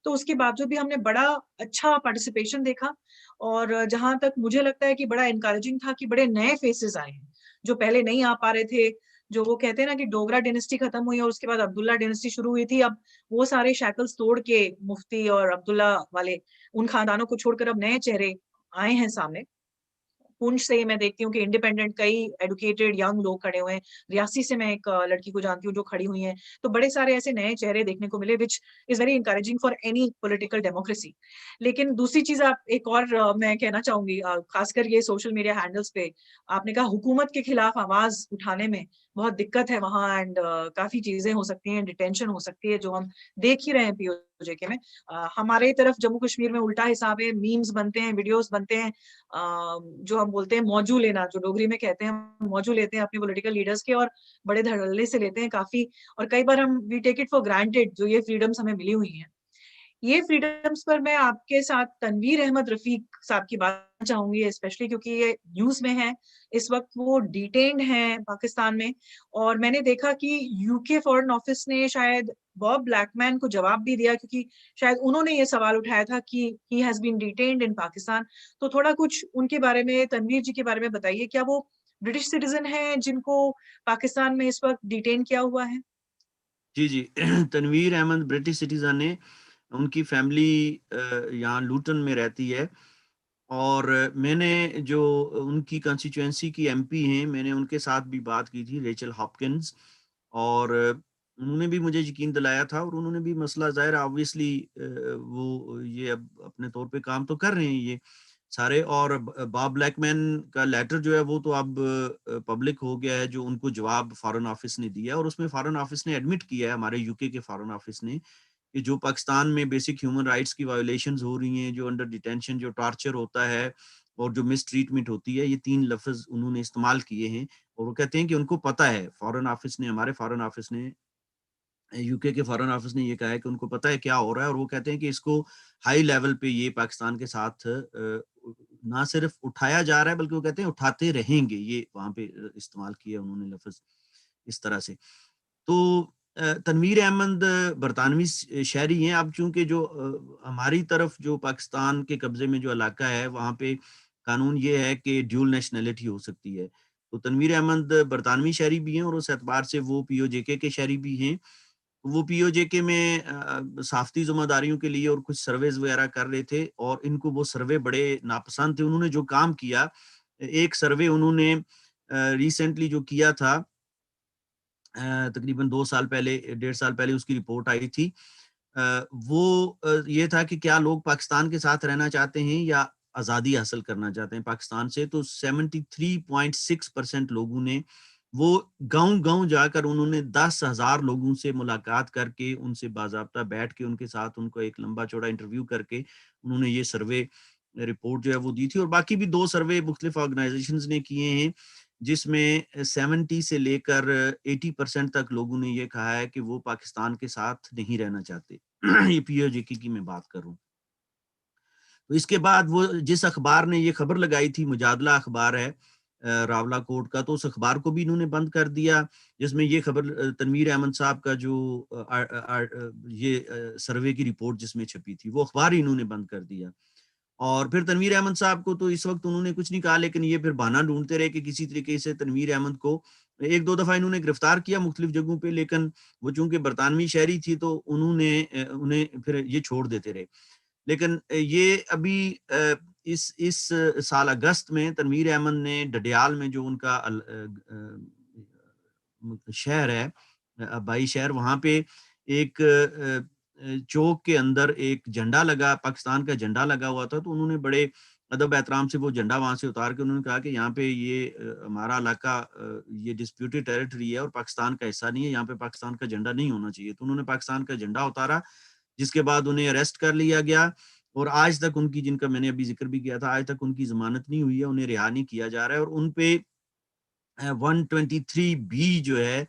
تو اس کے باوجود بھی ہم نے بڑا اچھا پارٹیسپیشن دیکھا، اور جہاں تک مجھے لگتا ہے کہ بڑا انکریجنگ تھا کہ بڑے نئے فیسز آئے ہیں جو پہلے نہیں آ پا رہے تھے۔ جو وہ کہتے ہیں نا کہ ڈوگرا ڈینسٹی ختم ہوئی اور اس کے بعد عبداللہ ڈینسٹی شروع ہوئی تھی، اب وہ سارے شیکلز توڑ کے مفتی اور عبداللہ والے ان خاندانوں کو چھوڑ کر اب نئے چہرے آئے ہیں سامنے۔ پونچھ سے میں دیکھتی ہوں کہ انڈیپینڈنٹ کئی ایڈوکیٹڈ ینگ لوگ کھڑے ہوئے ہیں، ریاسی سے میں ایک لڑکی کو جانتی ہوں جو کھڑی ہوئی ہیں، تو بڑے سارے ایسے نئے چہرے دیکھنے کو ملے، which is very encouraging for any political democracy. لیکن دوسری چیز آپ ایک اور میں کہنا چاہوں گی، خاص کر یہ سوشل میڈیا ہینڈلز پہ آپ نے کہا حکومت کے خلاف آواز اٹھانے میں بہت دقت ہے وہاں، اینڈ کافی چیزیں ہو سکتی ہیں، ڈیٹینشن ہو سکتی ہے، جو ہم دیکھ ہی رہے ہیں پی او جے کے میں۔ ہمارے طرف جموں کشمیر میں الٹا حساب ہے، میمز بنتے ہیں، ویڈیوز بنتے ہیں، جو ہم بولتے ہیں موجو لینا، جو ڈوگری میں کہتے ہیں، موجو لیتے ہیں اپنے پولیٹیکل لیڈرز کے، اور بڑے دھڑلے سے لیتے ہیں کافی، اور کئی بار ہم وی ٹیک اٹ فار گرانٹیڈ جو یہ فریڈمز ہمیں ملی ہوئی ہیں۔ یہ فریڈمز پر میں آپ کے ساتھ تنویر احمد رفیق صاحب کی بات چاہوں گی، اسپیشلی کیونکہ یہ نیوز میں ہے اس وقت، وہ ڈیٹینڈ ہیں پاکستان میں. اور میں نے دیکھا کہ یو کے فارن آفس نے شاید باب بلیک مین کو جواب بھی دیا، کیونکہ شاید انہوں نے یہ سوال اٹھایا تھا کہ ہی ہیز بین ڈیٹینڈ ان پاکستان. تو تھوڑا کچھ ان کے بارے میں، تنویر جی کے بارے میں بتائیے، کیا وہ برٹش سٹیزن ہیں جن کو پاکستان میں اس وقت ڈیٹین کیا ہوا ہے؟ جی تنویر احمد برٹش سٹیزن ہے. ان کی فیملی یہاں لوٹن میں رہتی ہے، اور میں نے جو ان کی کنسٹیچوئنسی کی ایم پی ہیں، میں نے ان کے ساتھ بھی بات کی تھی، ریچل ہاپکنز، اور انہوں نے بھی مجھے یقین دلایا تھا، اور انہوں نے بھی مسئلہ ظاہر آبویسلی وہ یہ اب اپنے طور پہ کام تو کر رہے ہیں یہ سارے. اور باب بلیک مین کا لیٹر جو ہے وہ تو اب پبلک ہو گیا ہے، جو ان کو جواب فارن آفس نے دیا، اور اس میں فارن آفس نے ایڈمٹ کیا ہے، ہمارے یو کے فارن آفس نے، کہ جو پاکستان میں بیسک ہیومن رائٹس کی وائلیشنز ہو رہی ہیں، جو انڈر ڈیٹینشن جو ٹارچر ہوتا ہے اور جو مس ٹریٹمنٹ ہوتی ہے، یہ 3 لفظ انہوں نے استعمال کیے ہیں. اور وہ کہتے ہیں کہ ان کو پتہ ہے، فارن آفس نے، ہمارے فارن آفس نے، یو کے فارن آفس نے یہ کہا ہے کہ ان کو پتہ ہے کیا ہو رہا ہے، اور وہ کہتے ہیں کہ اس کو ہائی لیول پہ یہ پاکستان کے ساتھ نہ صرف اٹھایا جا رہا ہے، بلکہ وہ کہتے ہیں اٹھاتے رہیں گے. یہ وہاں پہ استعمال کیا انہوں نے لفظ اس طرح سے. تو تنویر احمد برطانوی شہری ہیں. اب چونکہ جو ہماری طرف جو پاکستان کے قبضے میں جو علاقہ ہے، وہاں پہ قانون یہ ہے کہ ڈیول نیشنلٹی ہو سکتی ہے. تو تنویر احمد برطانوی شہری بھی ہیں، اور اس اعتبار سے وہ پی او جے کے شہری بھی ہیں. وہ پی او جے کے میں صحافتی ذمہ داریوں کے لیے اور کچھ سرویز وغیرہ کر رہے تھے، اور ان کو وہ سروے بڑے ناپسند تھے. انہوں نے جو کام کیا، ایک سروے انہوں نے ریسنٹلی جو کیا تھا، تقریباً 2 سال پہلے، 1.5 سال پہلے اس کی رپورٹ آئی تھی. وہ یہ تھا کہ کیا لوگ پاکستان کے ساتھ رہنا چاہتے ہیں یا آزادی حاصل کرنا چاہتے ہیں پاکستان سے. تو 73.6% لوگوں نے، وہ گاؤں جا کر انہوں نے 10,000 لوگوں سے ملاقات کر کے، ان سے باضابطہ بیٹھ کے، ان کے ساتھ ان کو ایک لمبا چوڑا انٹرویو کر کے انہوں نے یہ سروے رپورٹ جو ہے وہ دی تھی. اور باقی بھی 2 سروے مختلف آرگنائزیشنز نے کیے ہیں، جس میں 70 سے لے کر 80% تک لوگوں نے یہ کہا ہے کہ وہ پاکستان کے ساتھ نہیں رہنا چاہتے. یہ پی او جے کی میں بات کروں. تو اس کے بعد وہ جس اخبار نے یہ خبر لگائی تھی، مجادلہ اخبار ہے راولہ کوٹ کا، تو اس اخبار کو بھی انہوں نے بند کر دیا، جس میں یہ خبر تنویر احمد صاحب کا جو یہ سروے کی رپورٹ جس میں چھپی تھی، وہ اخبار ہی انہوں نے بند کر دیا. اور پھر تنویر احمد صاحب کو تو اس وقت انہوں نے کچھ نہیں کہا، لیکن یہ پھر بہانہ ڈھونڈتے رہے کہ کسی طریقے سے تنویر احمد کو 1-2 دفعہ انہوں نے گرفتار کیا مختلف جگہوں پہ، لیکن وہ چونکہ برطانوی شہری تھی تو انہیں پھر یہ چھوڑ دیتے رہے. لیکن یہ ابھی اس سال اگست میں تنویر احمد نے ڈڈیال میں جو ان کا شہر ہے، آبائی شہر، وہاں پہ ایک چوک کے اندر ایک جھنڈا لگا، پاکستان کا جھنڈا لگا ہوا تھا. تو انہوں نے بڑے ادب احترام سے وہ جھنڈا وہاں سے اتار کے انہوں نے کہا کہ یہاں پہ یہ ہمارا علاقہ یہ ڈسپیوٹڈ ٹیریٹری ہے اور پاکستان کا حصہ نہیں ہے، یہاں پہ پاکستان کا جھنڈا نہیں ہونا چاہیے. تو انہوں نے پاکستان کا جھنڈا اتارا، جس کے بعد انہیں اریسٹ کر لیا گیا، اور آج تک ان کی، جن کا میں نے ابھی ذکر بھی کیا تھا، آج تک ان کی ضمانت نہیں ہوئی ہے، انہیں رہا نہیں کیا جا رہا ہے. اور ان پہ 123B جو ہے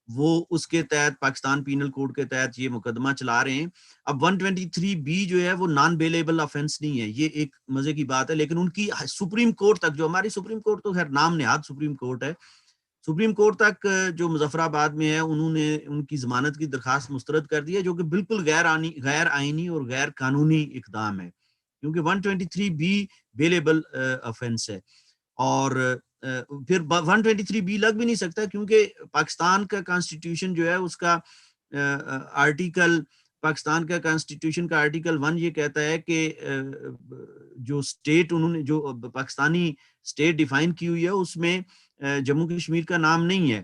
وہ اس کے تحت، پاکستان پینل کوڈ کے تحت یہ مقدمہ چلا رہے ہیں. اب 123B جو ہے وہ نان بیلیبل آفینس نہیں ہے، یہ ایک مزے کی بات ہے، لیکن ان کی سپریم کورٹ تک، جو ہماری سپریم کورٹ تو خیر نام نہاد سپریم کورٹ ہے، سپریم کورٹ تک جو مظفر آباد میں ہے، انہوں نے ان کی ضمانت کی درخواست مسترد کر دی ہے، جو کہ بالکل غیر آئینی اور غیر قانونی اقدام ہے، کیونکہ 123B بیلیبل آفینس ہے. اور پھر 123B لگ بھی نہیں سکتا، کیونکہ پاکستان کا کانسٹیٹیوشن جو ہے اس کا آرٹیکل، پاکستان کا کانسٹیٹیوشن کا آرٹیکل 1 یہ کہتا ہے کہ جو سٹیٹ انہوں نے، جو پاکستانی سٹیٹ ڈیفائن کی ہوئی ہے، اس میں جموں کشمیر کا نام نہیں ہے.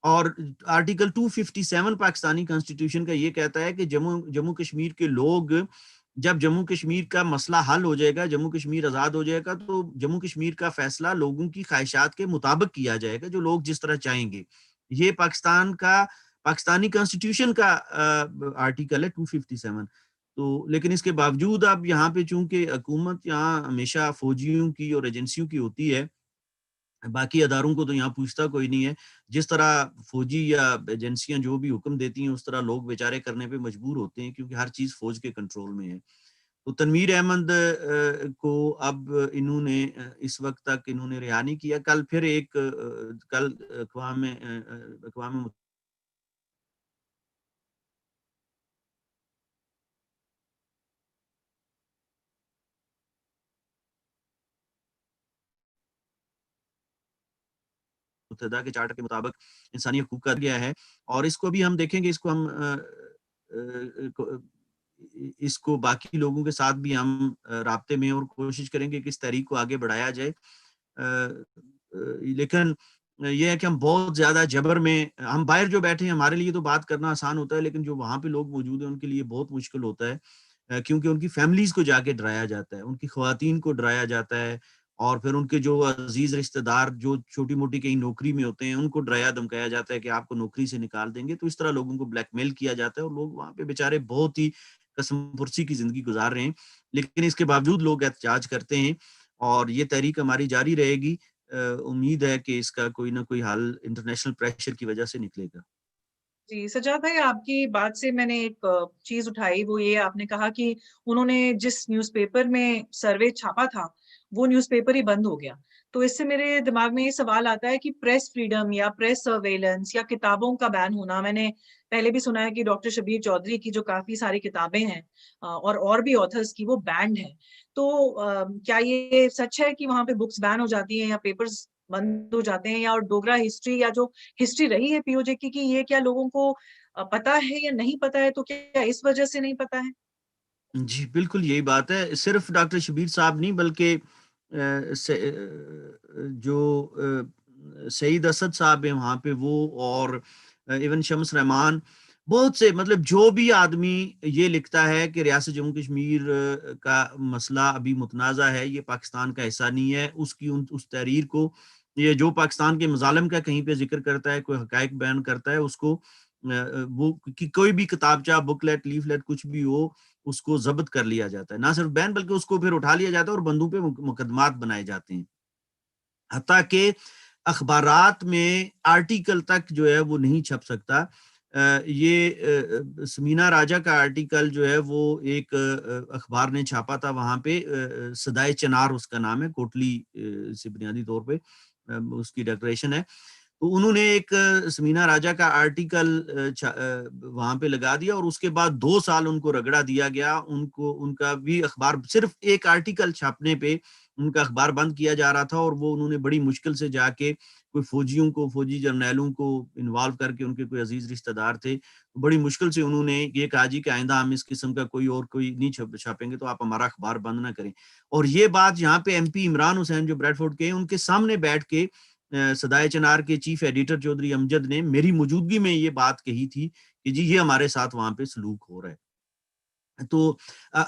اور آرٹیکل 257 پاکستانی کانسٹیٹیوشن کا یہ کہتا ہے کہ جموں کشمیر کے لوگ، جب جموں کشمیر کا مسئلہ حل ہو جائے گا، جموں کشمیر آزاد ہو جائے گا، تو جموں کشمیر کا فیصلہ لوگوں کی خواہشات کے مطابق کیا جائے گا، جو لوگ جس طرح چاہیں گے. یہ پاکستانی کانسٹیٹیوشن کا آرٹیکل ہے 257. تو لیکن اس کے باوجود اب یہاں پہ چونکہ حکومت یہاں ہمیشہ فوجیوں کی اور ایجنسیوں کی ہوتی ہے، باقی اداروں کو تو یہاں پوچھتا کوئی نہیں ہے. جس طرح فوجی یا ایجنسیاں جو بھی حکم دیتی ہیں اس طرح لوگ بیچارے کرنے پہ مجبور ہوتے ہیں کیونکہ ہر چیز فوج کے کنٹرول میں ہے. تو تنویر احمد کو اب انہوں نے اس وقت تک انہوں نے رہا نہیں کیا. کل پھر کل اقوام متحدہ کے چارٹر کے مطابق انسانی حقوق کا گیا ہے. اور اس کو بھی ہم دیکھیں گے, اس کو باقی لوگوں کے ساتھ بھی ہم رابطے میں اور کوشش کریں گے کہ اس تحریک کو آگے بڑھایا جائے. لیکن یہ ہے کہ ہم بہت زیادہ جبر میں, ہم باہر جو بیٹھے ہیں ہمارے لیے تو بات کرنا آسان ہوتا ہے, لیکن جو وہاں پہ لوگ موجود ہیں ان کے لیے بہت مشکل ہوتا ہے, کیونکہ ان کی فیملیز کو جا کے ڈرایا جاتا ہے, ان کی خواتین کو ڈرایا جاتا ہے, اور پھر ان کے جو عزیز رشتہ دار جو چھوٹی موٹی کہیں نوکری میں ہوتے ہیں ان کو ڈرایا دھمکایا جاتا ہے کہ آپ کو نوکری سے نکال دیں گے. تو اس طرح لوگوں کو بلیک میل کیا جاتا ہے, اور لوگ وہاں پہ بیچارے بہت ہی قسم پرسی کی زندگی گزار رہے ہیں. لیکن اس کے باوجود لوگ احتجاج کرتے ہیں, اور یہ تحریک ہماری جاری رہے گی. امید ہے کہ اس کا کوئی نہ کوئی حل انٹرنیشنل پریشر کی وجہ سے نکلے گا. جی سجاد بھائی, آپ کی بات سے میں نے ایک چیز اٹھائی, وہ یہ آپ نے کہا کہ انہوں نے جس نیوز پیپر میں سروے چھاپا تھا وہ نیوز پیپر ہی بند ہو گیا. تو اس سے میرے دماغ میں یہ سوال آتا ہے کہ پریس فریڈم یا پریس سرویلنس یا کتابوں کا بین ہونا, میں نے پہلے بھی سنا ہے کہ ڈاکٹر شبیر چودھری کی جو کافی ساری کتابیں ہیں اور بھی آتھرز کی, وہ بینڈ ہیں. تو کیا یہ سچ ہے کہ وہاں پہ بکس بین ہو جاتی ہیں یا پیپرز بند ہو جاتے ہیں, یا اور ڈوگرا ہسٹری یا جو ہسٹری رہی ہے پی او جے کی یہ کیا لوگوں کو پتا ہے یا نہیں پتا ہے, تو کیا اس وجہ سے نہیں پتا ہے؟ جی بالکل یہی بات ہے. صرف ڈاکٹر شبیر صاحب نہیں بلکہ جو سعید اسد صاحب ہیں وہاں پہ وہ, اور ایون شمس رحمان, بہت سے, مطلب جو بھی آدمی یہ لکھتا ہے کہ ریاست جموں کشمیر کا مسئلہ ابھی متنازع ہے, یہ پاکستان کا حصہ نہیں ہے, اس تحریر کو, یہ جو پاکستان کے مظالم کا کہیں پہ ذکر کرتا ہے, کوئی حقائق بیان کرتا ہے, اس کو وہ کوئی بھی کتابچہ, بکلیٹ, لیفلیٹ کچھ بھی ہو, اس کو ضبط کر لیا جاتا ہے. نہ صرف بین بلکہ اس کو پھر اٹھا لیا جاتا ہے اور بندوں پہ مقدمات بنائے جاتے ہیں. حتیٰ کہ اخبارات میں آرٹیکل تک جو ہے وہ نہیں چھپ سکتا. یہ سمینا راجہ کا آرٹیکل جو ہے وہ ایک اخبار نے چھاپا تھا وہاں پہ, صدائے چنار اس کا نام ہے, کوٹلی سے بنیادی طور پہ اس کی ڈیکوریشن ہے. تو انہوں نے ایک سمینا راجہ کا آرٹیکل وہاں پہ لگا دیا, اور اس کے بعد 2 سال ان کو رگڑا دیا گیا. ان کا بھی اخبار, صرف ایک آرٹیکل چھاپنے پہ ان کا اخبار بند کیا جا رہا تھا, اور وہ انہوں نے بڑی مشکل سے جا کے کوئی فوجی جرنیلوں کو انوالو کر کے, ان کے کوئی عزیز رشتہ دار تھے, بڑی مشکل سے انہوں نے یہ کہا جی کہ آئندہ ہم اس قسم کا کوئی نہیں چھاپیں گے, تو آپ ہمارا اخبار بند نہ کریں. اور یہ بات یہاں پہ ایم پی عمران حسین جو بریڈ فورڈ کے ہیں, ان کے سامنے بیٹھ کے صدائے چنار کے چیف ایڈیٹر چودھری امجد نے میری موجودگی میں یہ بات کہی تھی کہ جی یہ ہمارے ساتھ وہاں پہ سلوک ہو رہا ہے. تو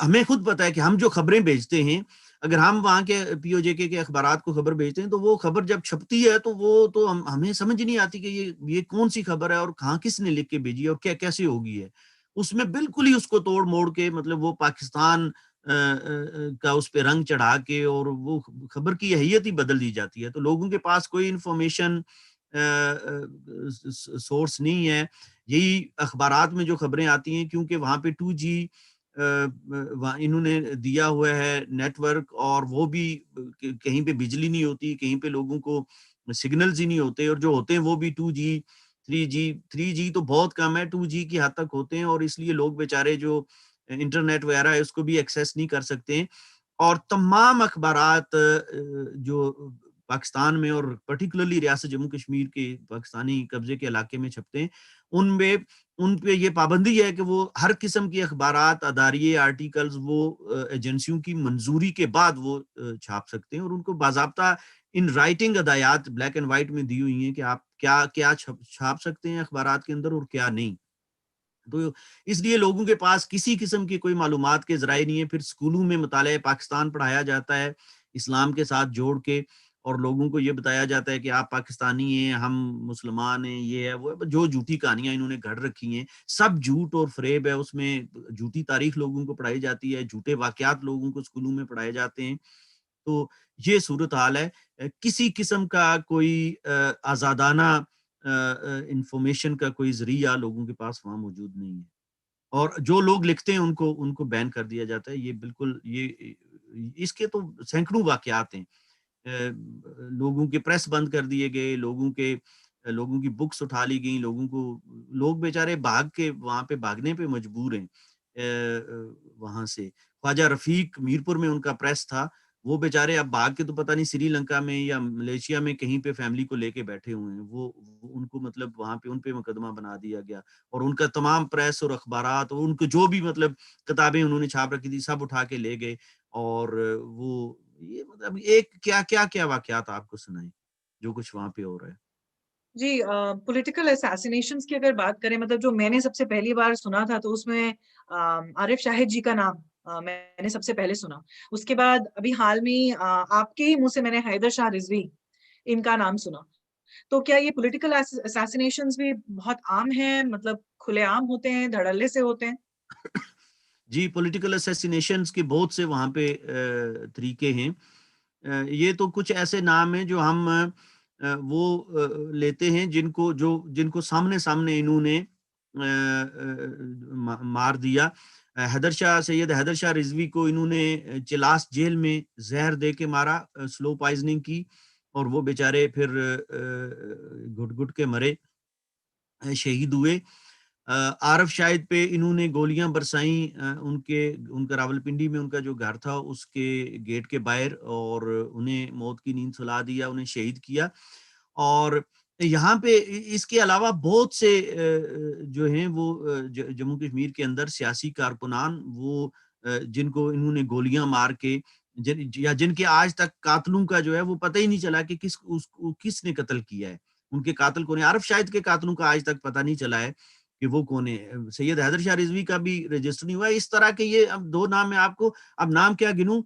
ہمیں خود پتا ہے کہ ہم جو خبریں بھیجتے ہیں, اگر ہم وہاں کے پی او جے کے اخبارات کو خبر بھیجتے ہیں, تو وہ خبر جب چھپتی ہے تو وہ تو ہمیں سمجھ نہیں آتی کہ یہ کون سی خبر ہے اور کہاں کس نے لکھ کے بھیجی ہے اور کیا کیسے ہوگی ہے. اس میں بالکل ہی اس کو توڑ موڑ کے, مطلب وہ پاکستان کا اس پہ رنگ چڑھا کے, اور وہ خبر کی اہمیت ہی بدل دی جاتی ہے. تو لوگوں کے پاس کوئی انفارمیشن سورس نہیں ہے. یہی اخبارات میں جو خبریں آتی ہیں, کیونکہ وہاں پہ 2G انہوں نے دیا ہوا ہے نیٹ ورک, اور وہ بھی کہیں پہ بجلی نہیں ہوتی, کہیں پہ لوگوں کو سگنلز ہی نہیں ہوتے, اور جو ہوتے ہیں وہ بھی 2G 3G تو بہت کم ہے, 2G کی حد تک ہوتے ہیں, اور اس لیے لوگ بیچارے جو انٹرنیٹ وغیرہ ہے اس کو بھی ایکسیس نہیں کر سکتے ہیں. اور تمام اخبارات جو پاکستان میں اور پرٹیکولرلی ریاست جموں کشمیر کے پاکستانی قبضے کے علاقے میں چھپتے ہیں, ان پہ یہ پابندی ہے کہ وہ ہر قسم کی اخبارات, اداریے, آرٹیکلز وہ ایجنسیوں کی منظوری کے بعد وہ چھاپ سکتے ہیں, اور ان کو باضابطہ ان رائٹنگ ہدایات بلیک اینڈ وائٹ میں دی ہوئی ہیں کہ آپ کیا چھاپ سکتے ہیں اخبارات کے اندر اور کیا نہیں. تو اس لیے لوگوں کے پاس کسی قسم کی کوئی معلومات کے ذرائع نہیں ہے. پھر اسکولوں میں مطالعہ پاکستان پڑھایا جاتا ہے اسلام کے ساتھ جوڑ کے, اور لوگوں کو یہ بتایا جاتا ہے کہ آپ پاکستانی ہیں, ہم مسلمان ہیں, یہ ہے وہ ہے. جو جھوٹی کہانیاں انہوں نے گھڑ رکھی ہیں, سب جھوٹ اور فریب ہے. اس میں جھوٹی تاریخ لوگوں کو پڑھائی جاتی ہے, جھوٹے واقعات لوگوں کو اسکولوں میں پڑھائے جاتے ہیں. تو یہ صورتحال ہے. کسی قسم کا کوئی آزادانہ انفارمیشن کا کوئی ذریعہ لوگوں کے پاس وہاں موجود نہیں ہے, اور جو لوگ لکھتے ہیں ان کو بین کر دیا جاتا ہے. یہ بالکل یہ اس کے تو سینکڑوں واقعات ہیں. لوگوں کے پریس بند کر دیے گئے, لوگوں کی بکس اٹھا لی گئیں, لوگ بیچارے وہاں پہ بھاگنے پہ مجبور ہیں. وہاں سے خواجہ رفیق میرپور میں ان کا پریس تھا, وہ بیچارے اب بھاگ کے تو پتہ نہیں سری لنکا میں یا ملیشیا میں کہیں پہ فیملی کو لے کے بیٹھے ہوئے ہیں. وہ ان کو مطلب وہاں پہ ان پہ مقدمہ بنا دیا گیا, اور ان کا تمام پریس اور اخبارات اور ان کو جو بھی مطلب کتابیں انہوں نے چھاپ رکھی تھی سب اٹھا کے لے گئے. اور وہ یہ مطلب ایک کیا واقعات آپ کو سنائیں جو کچھ وہاں پہ ہو رہا ہے. جی, پولیٹیکل اساسینیشنز کی اگر بات کریں, مطلب جو میں نے سب سے پہلی بار سنا تھا تو اس میں عارف شاہد جی کا نام میں نے سب سے پہلے سنا. اس کے بعد ابھی حال میں آپ کے ہی منہ سے میں نے حیدر شاہ رضوی ان کا نام سنا. تو کیا یہ پولیٹیکل اساسینیشنز بھی بہت عام ہیں, مطلب کھلے عام ہوتے ہیں, دھڑلے سے ہوتے ہیں؟ جی, پولیٹیکل اسیسینیشنز کے بہت سے وہاں پہ طریقے ہیں. یہ تو کچھ ایسے نام ہیں جو ہم وہ لیتے ہیں جن کو سامنے انہوں نے مار دیا. سید حیدر شاہ رضوی کو انہوں نے چلاس جیل میں زہر دے کے مارا, سلو پائزننگ کی, اور وہ بیچارے پھر گھٹ گھٹ کے مرے, شہید ہوئے. عارف شاہد پہ انہوں نے گولیاں برسائیں ان کا راولپنڈی میں ان کا جو گھر تھا اس کے گیٹ کے باہر, اور انہیں موت کی نیند سلا دیا, انہیں شہید کیا. اور یہاں پہ اس کے علاوہ بہت سے جو ہیں وہ جموں کشمیر کے اندر سیاسی کارکنان, وہ جن کو انہوں نے گولیاں مار کے یا جن کے آج تک قاتلوں کا جو ہے وہ پتہ ہی نہیں چلا کہ کس نے قتل کیا ہے, ان کے قاتل کون ہے. عارف شاہد کے قاتلوں کا آج تک پتہ نہیں چلا ہے کہ وہ کون ہے. سید حیدر شاہ رضوی کا بھی رجسٹر نہیں ہوا. اس طرح کے یہ اب دو نام میں آپ کو اب نام کیا گنوں,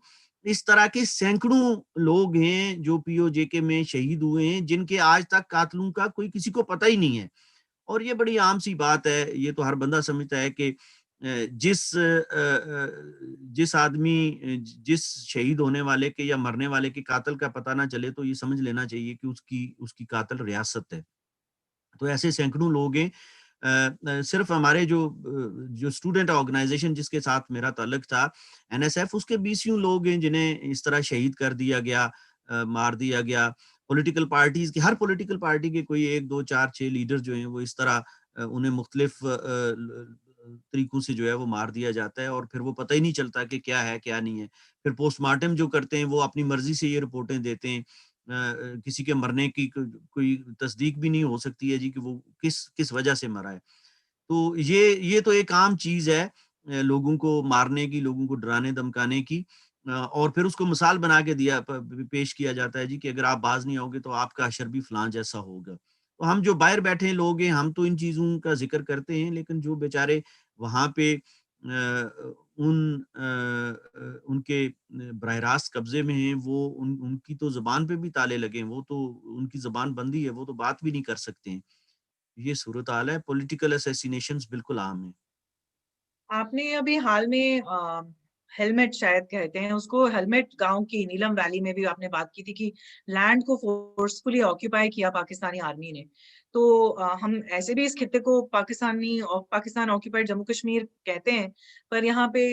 اس طرح کے سینکڑوں لوگ ہیں جو پی او جے کے میں شہید ہوئے ہیں جن کے آج تک قاتلوں کا کسی کو پتہ ہی نہیں ہے. اور یہ بڑی عام سی بات ہے, یہ تو ہر بندہ سمجھتا ہے کہ جس آدمی جس شہید ہونے والے کے یا مرنے والے کے قاتل کا پتہ نہ چلے تو یہ سمجھ لینا چاہیے کہ اس کی قاتل ریاست ہے. تو ایسے سینکڑوں لوگ ہیں. صرف ہمارے جو اسٹوڈنٹ آرگنائزیشن جس کے ساتھ میرا تعلق تھا NSF, اس کے 20 لوگ ہیں جنہیں اس طرح شہید کر دیا گیا, مار دیا گیا. پولیٹیکل پارٹیز کی, ہر پولیٹیکل پارٹی کے کوئی 1 2 4 6 لیڈر جو ہیں وہ اس طرح انہیں مختلف طریقوں سے جو ہے وہ مار دیا جاتا ہے, اور پھر وہ پتہ ہی نہیں چلتا کہ کیا ہے کیا نہیں ہے. پھر پوسٹ مارٹم جو کرتے ہیں وہ اپنی مرضی سے یہ رپورٹیں دیتے ہیں, کسی کے مرنے کی کوئی تصدیق بھی نہیں ہو سکتی ہے جی کہ وہ کس وجہ سے مرا ہے. تو یہ تو ایک عام چیز ہے لوگوں کو مارنے کی, لوگوں کو ڈرانے دھمکانے کی, اور پھر اس کو مثال بنا کے پیش کیا جاتا ہے جی کہ اگر آپ باز نہیں آؤ گے تو آپ کا حشر بھی فلاں جیسا ہوگا. تو ہم جو باہر بیٹھے لوگ ہیں ہم تو ان چیزوں کا ذکر کرتے ہیں, لیکن جو بیچارے وہاں پہ ان کے براہ راست قبضے میں ہیں وہ ان کی تو زبان پہ بھی تالے لگے ہیں, وہ تو ان کی زبان بندی ہے, وہ تو بات بھی نہیں کر سکتے ہیں. یہ صورتحال ہے. پولیٹیکل اسیسینیشنز بالکل عام ہیں. آپ نے ابھی حال میں ہیلمٹ شاید کہتے ہیں اس کو, ہیلمٹ گاؤں کی نیلم ویلی میں بھی آپ نے بات کی تھی کہ لینڈ کو فورسفلی آکیوپائی کیا پاکستانی آرمی نے. تو ہم ایسے بھی اس خطے کو پاکستان آکیوپائڈ جموں کشمیر کہتے ہیں, پر یہاں پہ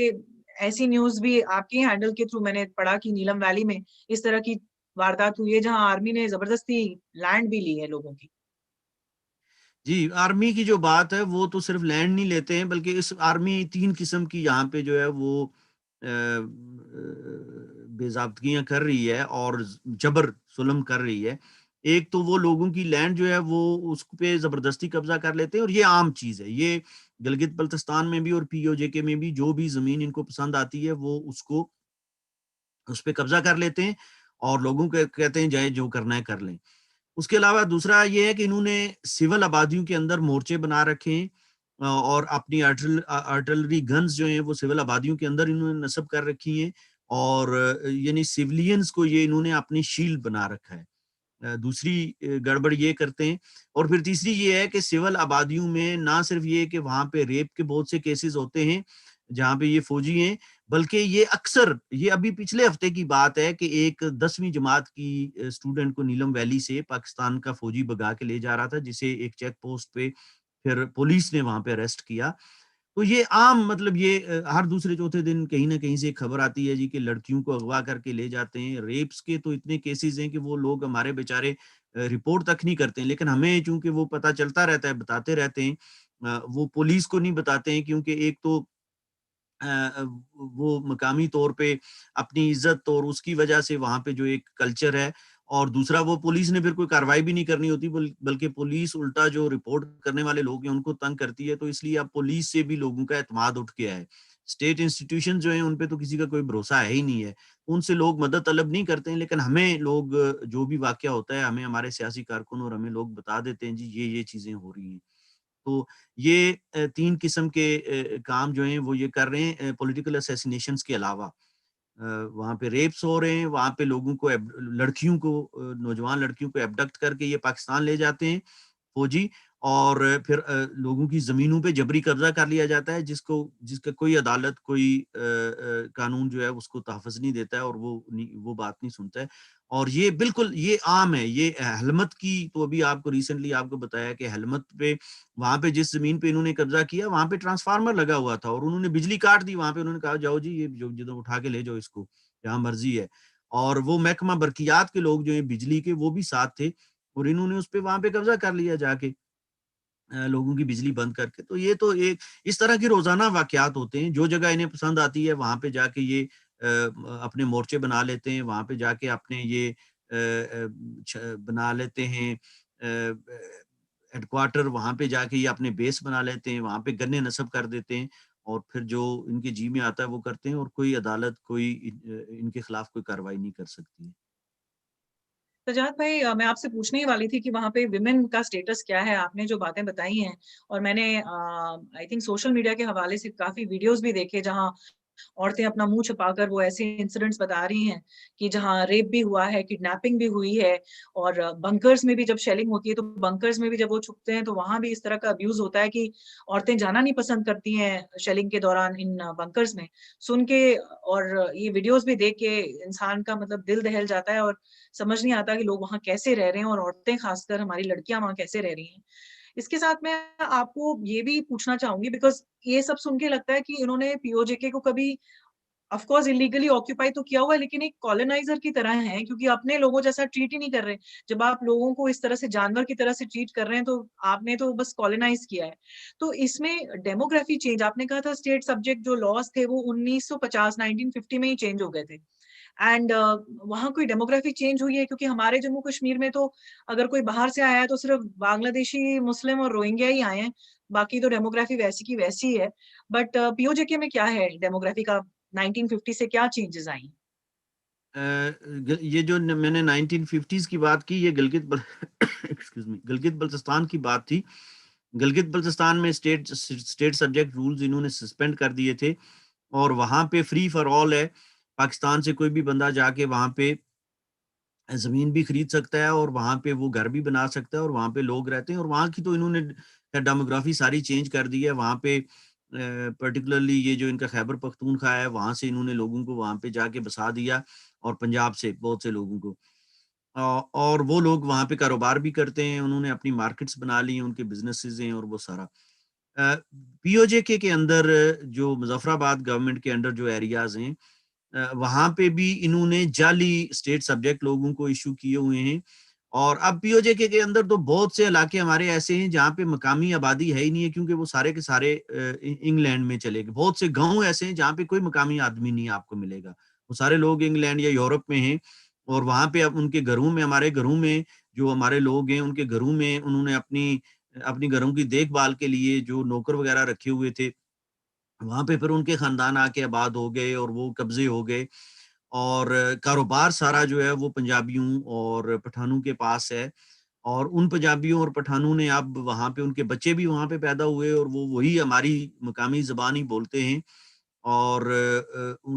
ایسی نیوز بھی آپ کے ہینڈل کے تھرو میں نے پڑھا کہ نیلم ویلی میں اس طرح کی واردات ہوئی ہے جہاں آرمی نے زبردستی لینڈ بھی لی ہے لوگوں کی. جی, آرمی کی جو بات ہے وہ تو صرف لینڈ نہیں لیتے ہیں, بلکہ اس آرمی 3 قسم کی یہاں پہ جو ہے وہ بے ضابطگیاں کر رہی ہے اور جبر ظلم کر رہی ہے. ایک تو وہ لوگوں کی لینڈ جو ہے وہ اس پہ زبردستی قبضہ کر لیتے ہیں, اور یہ عام چیز ہے. یہ گلگت بلتستان میں بھی اور پی او جے کے میں بھی جو بھی زمین ان کو پسند آتی ہے وہ اس پہ قبضہ کر لیتے ہیں, اور لوگوں کو کہتے ہیں جائے جو کرنا ہے کر لیں. اس کے علاوہ دوسرا یہ ہے کہ انہوں نے سول آبادیوں کے اندر مورچے بنا رکھے ہیں, اور اپنی آرٹلری گنز جو ہیں وہ سول آبادیوں کے اندر انہوں نے نصب کر رکھی ہیں, اور یعنی سیولینز کو یہ انہوں نے اپنی شیلڈ بنا رکھا ہے. دوسری گڑبڑ یہ کرتے ہیں. اور پھر تیسری یہ ہے کہ سول آبادیوں میں نہ صرف یہ کہ وہاں پہ ریپ کے بہت سے کیسز ہوتے ہیں جہاں پہ یہ فوجی ہیں, بلکہ یہ اکثر، یہ ابھی پچھلے ہفتے کی بات ہے کہ ایک 10ویں جماعت کی اسٹوڈنٹ کو نیلم ویلی سے پاکستان کا فوجی بھگا کے لے جا رہا تھا، جسے ایک چیک پوسٹ پہ پھر پولیس نے وہاں پہ اریسٹ کیا. تو یہ عام، مطلب یہ ہر دوسرے چوتھے دن کہیں نہ کہیں سے ایک خبر آتی ہے جی کہ لڑکیوں کو اغوا کر کے لے جاتے ہیں. ریپس کے تو اتنے کیسز ہیں کہ وہ لوگ ہمارے بیچارے رپورٹ تک نہیں کرتے ہیں، لیکن ہمیں چونکہ وہ پتہ چلتا رہتا ہے، بتاتے رہتے ہیں. وہ پولیس کو نہیں بتاتے ہیں، کیونکہ ایک تو وہ مقامی طور پہ اپنی عزت اور اس کی وجہ سے وہاں پہ جو ایک کلچر ہے، اور دوسرا وہ پولیس نے پھر کوئی کاروائی بھی نہیں کرنی ہوتی، بلکہ پولیس الٹا جو رپورٹ کرنے والے لوگ ہیں ان کو تنگ کرتی ہے. تو اس لیے اب پولیس سے بھی لوگوں کا اعتماد اٹھ گیا ہے. اسٹیٹ انسٹیٹیوشن جو ہیں ان پہ تو کسی کا کوئی بھروسہ ہے ہی نہیں ہے، ان سے لوگ مدد طلب نہیں کرتے ہیں. لیکن ہمیں لوگ، جو بھی واقعہ ہوتا ہے، ہمیں ہمارے سیاسی کارکن اور ہمیں لوگ بتا دیتے ہیں جی یہ چیزیں ہو رہی ہیں. تو یہ 3 قسم کے کام جو ہیں وہ یہ کر رہے ہیں پولیٹیکل اسیسینیشنز کے علاوہ. وہاں پہ ریپس ہو رہے ہیں، وہاں پہ لوگوں کو، لڑکیوں کو، نوجوان لڑکیوں کو ایبڈکٹ کر کے یہ پاکستان لے جاتے ہیں فوجی، اور پھر لوگوں کی زمینوں پہ جبری قبضہ کر لیا جاتا ہے، جس کا کوئی عدالت، کوئی قانون جو ہے اس کو تحفظ نہیں دیتا ہے، اور وہ بات نہیں سنتا ہے. اور یہ بالکل یہ عام ہے. یہ ہلمت کی تو ابھی آپ کو ریسنٹلی آپ کو بتایا کہ ہلمت پہ، وہاں پہ جس زمین پہ انہوں نے قبضہ کیا وہاں پہ ٹرانسفارمر لگا ہوا تھا، اور انہوں نے بجلی کاٹ دی وہاں پہ. انہوں نے کہا جاؤ جی یہ جدھر اٹھا کے لے جاؤ اس کو، جہاں مرضی ہے. اور وہ محکمہ برقیات کے لوگ جو ہیں بجلی کے، وہ بھی ساتھ تھے، اور انہوں نے اس پہ وہاں پہ قبضہ کر لیا جا کے، لوگوں کی بجلی بند کر کے. تو یہ تو ایک اس طرح کے روزانہ واقعات ہوتے ہیں. جو جگہ انہیں پسند آتی ہے وہاں پہ جا کے یہ اپنے مورچے بنا لیتے ہیں، وہاں پہ جا کے اپنے یہ بنا لیتے ہیں ہیڈ کوارٹر، وہاں پہ جا کے یہ اپنے بیس بنا لیتے ہیں، وہاں پہ گنے نصب کر دیتے ہیں، اور پھر جو ان کے جی میں آتا ہے وہ کرتے ہیں، اور کوئی عدالت، کوئی ان کے خلاف کوئی کاروائی نہیں کر سکتی ہے. سجاد بھائی، میں آپ سے پوچھنے ہی والی تھی کہ وہاں پہ ویمن کا سٹیٹس کیا ہے. آپ نے جو باتیں بتائی ہیں، اور میں نے آئی تھنک سوشل میڈیا کے حوالے سے کافی ویڈیوز بھی دیکھے جہاں عورتیں اپنا منہ چھپا کر وہ ایسے انسیڈنٹس بتا رہی ہیں کہ جہاں ریپ بھی ہوا ہے، کڈنیپنگ بھی ہوئی ہے، اور بنکرز میں بھی جب شیلنگ ہوتی ہے تو بنکرز میں بھی جب وہ چھپتے ہیں تو وہاں بھی اس طرح کا ابیوز ہوتا ہے کہ عورتیں جانا نہیں پسند کرتی ہیں شیلنگ کے دوران ان بنکرز میں. سن کے اور یہ ویڈیوز بھی دیکھ کے انسان کا مطلب دل دہل جاتا ہے، اور سمجھ نہیں آتا کہ لوگ وہاں کیسے رہ رہے ہیں، اور عورتیں خاص کر ہماری لڑکیاں وہاں کیسے رہ رہی ہیں. اس کے ساتھ میں آپ کو یہ بھی پوچھنا چاہوں گی، بیکاز یہ سب سن کے لگتا ہے کہ انہوں نے پی او جے کے کو کبھی آف کورس انلیگلی آکوپائی تو کیا ہوا ہے، لیکن ایک کالونائزر کی طرح ہیں، کیونکہ اپنے لوگوں جیسا ٹریٹ ہی نہیں کر رہے. جب آپ لوگوں کو اس طرح سے جانور کی طرح سے ٹریٹ کر رہے ہیں تو آپ نے تو بس کالونائز کیا ہے. تو اس میں ڈیموگرافی چینج، آپ نے کہا تھا اسٹیٹ سبجیکٹ جو لاس تھے وہ 1950 1950 میں ہی چینج ہو گئے تھے. اینڈ وہاں کوئی ڈیموگرافی چینج ہوئی ہے؟ کیونکہ ہمارے جموں کشمیر میں تو اگر کوئی باہر سے آیا ہے تو صرف بنگلہ دیشی مسلم اور روہنگیا ہی آئے ہیں، باقی تو ڈیموگرافی ویسی کی ویسی ہے. بٹ پی او جے کے میں کیا ہے ڈیموگرافی کا؟ 1950 سے کیا چینجز آئی؟ یہ جو میں نے 1950s کی بات کی، یہ گلگت بلتستان کی بات تھی. گلگت بلتستان میں اسٹیٹ سبجیکٹ رولز انہوں نے سسپینڈ کر دیے تھے، اور وہاں پہ فری فار آل ہے. پاکستان سے کوئی بھی بندہ جا کے وہاں پہ زمین بھی خرید سکتا ہے، اور وہاں پہ وہ گھر بھی بنا سکتا ہے، اور وہاں پہ لوگ رہتے ہیں. اور وہاں کی تو انہوں نے ڈیموگرافی ساری چینج کر دی ہے. وہاں پہ پرٹیکولرلی یہ جو ان کا خیبر پختونخوا ہے، وہاں سے انہوں نے لوگوں کو وہاں پہ جا کے بسا دیا، اور پنجاب سے بہت سے لوگوں کو، اور وہ لوگ وہاں پہ کاروبار بھی کرتے ہیں. انہوں نے اپنی مارکیٹس بنا لی ہیں، ان کے بزنسز ہیں، اور وہ سارا. پی او جے کے اندر جو مظفر آباد گورنمنٹ کے انڈر جو ایریاز ہیں، وہاں پہ بھی انہوں نے جعلی اسٹیٹ سبجیکٹ لوگوں کو ایشو کیے ہوئے ہیں. اور اب پی او جے کے اندر تو بہت سے علاقے ہمارے ایسے ہیں جہاں پہ مقامی آبادی ہے ہی نہیں ہے، کیونکہ وہ سارے کے سارے انگلینڈ میں چلے گئے. بہت سے گاؤں ایسے ہیں جہاں پہ کوئی مقامی آدمی نہیں آپ کو ملے گا، وہ سارے لوگ انگلینڈ یا یورپ میں ہیں. اور وہاں پہ اب ان کے گھروں میں، ہمارے گھروں میں جو ہمارے لوگ ہیں ان کے گھروں میں انہوں نے اپنی گھروں کی دیکھ بھال کے لیے جو نوکر وغیرہ رکھے ہوئے تھے، وہاں پہ پھر ان کے خاندان آ کے آباد ہو گئے، اور وہ قبضے ہو گئے. اور کاروبار سارا جو ہے وہ پنجابیوں اور پٹھانوں کے پاس ہے. اور ان پنجابیوں اور پٹھانوں نے اب وہاں پہ ان کے بچے بھی وہاں پہ پیدا ہوئے، اور وہ وہی ہماری مقامی زبان ہی بولتے ہیں. اور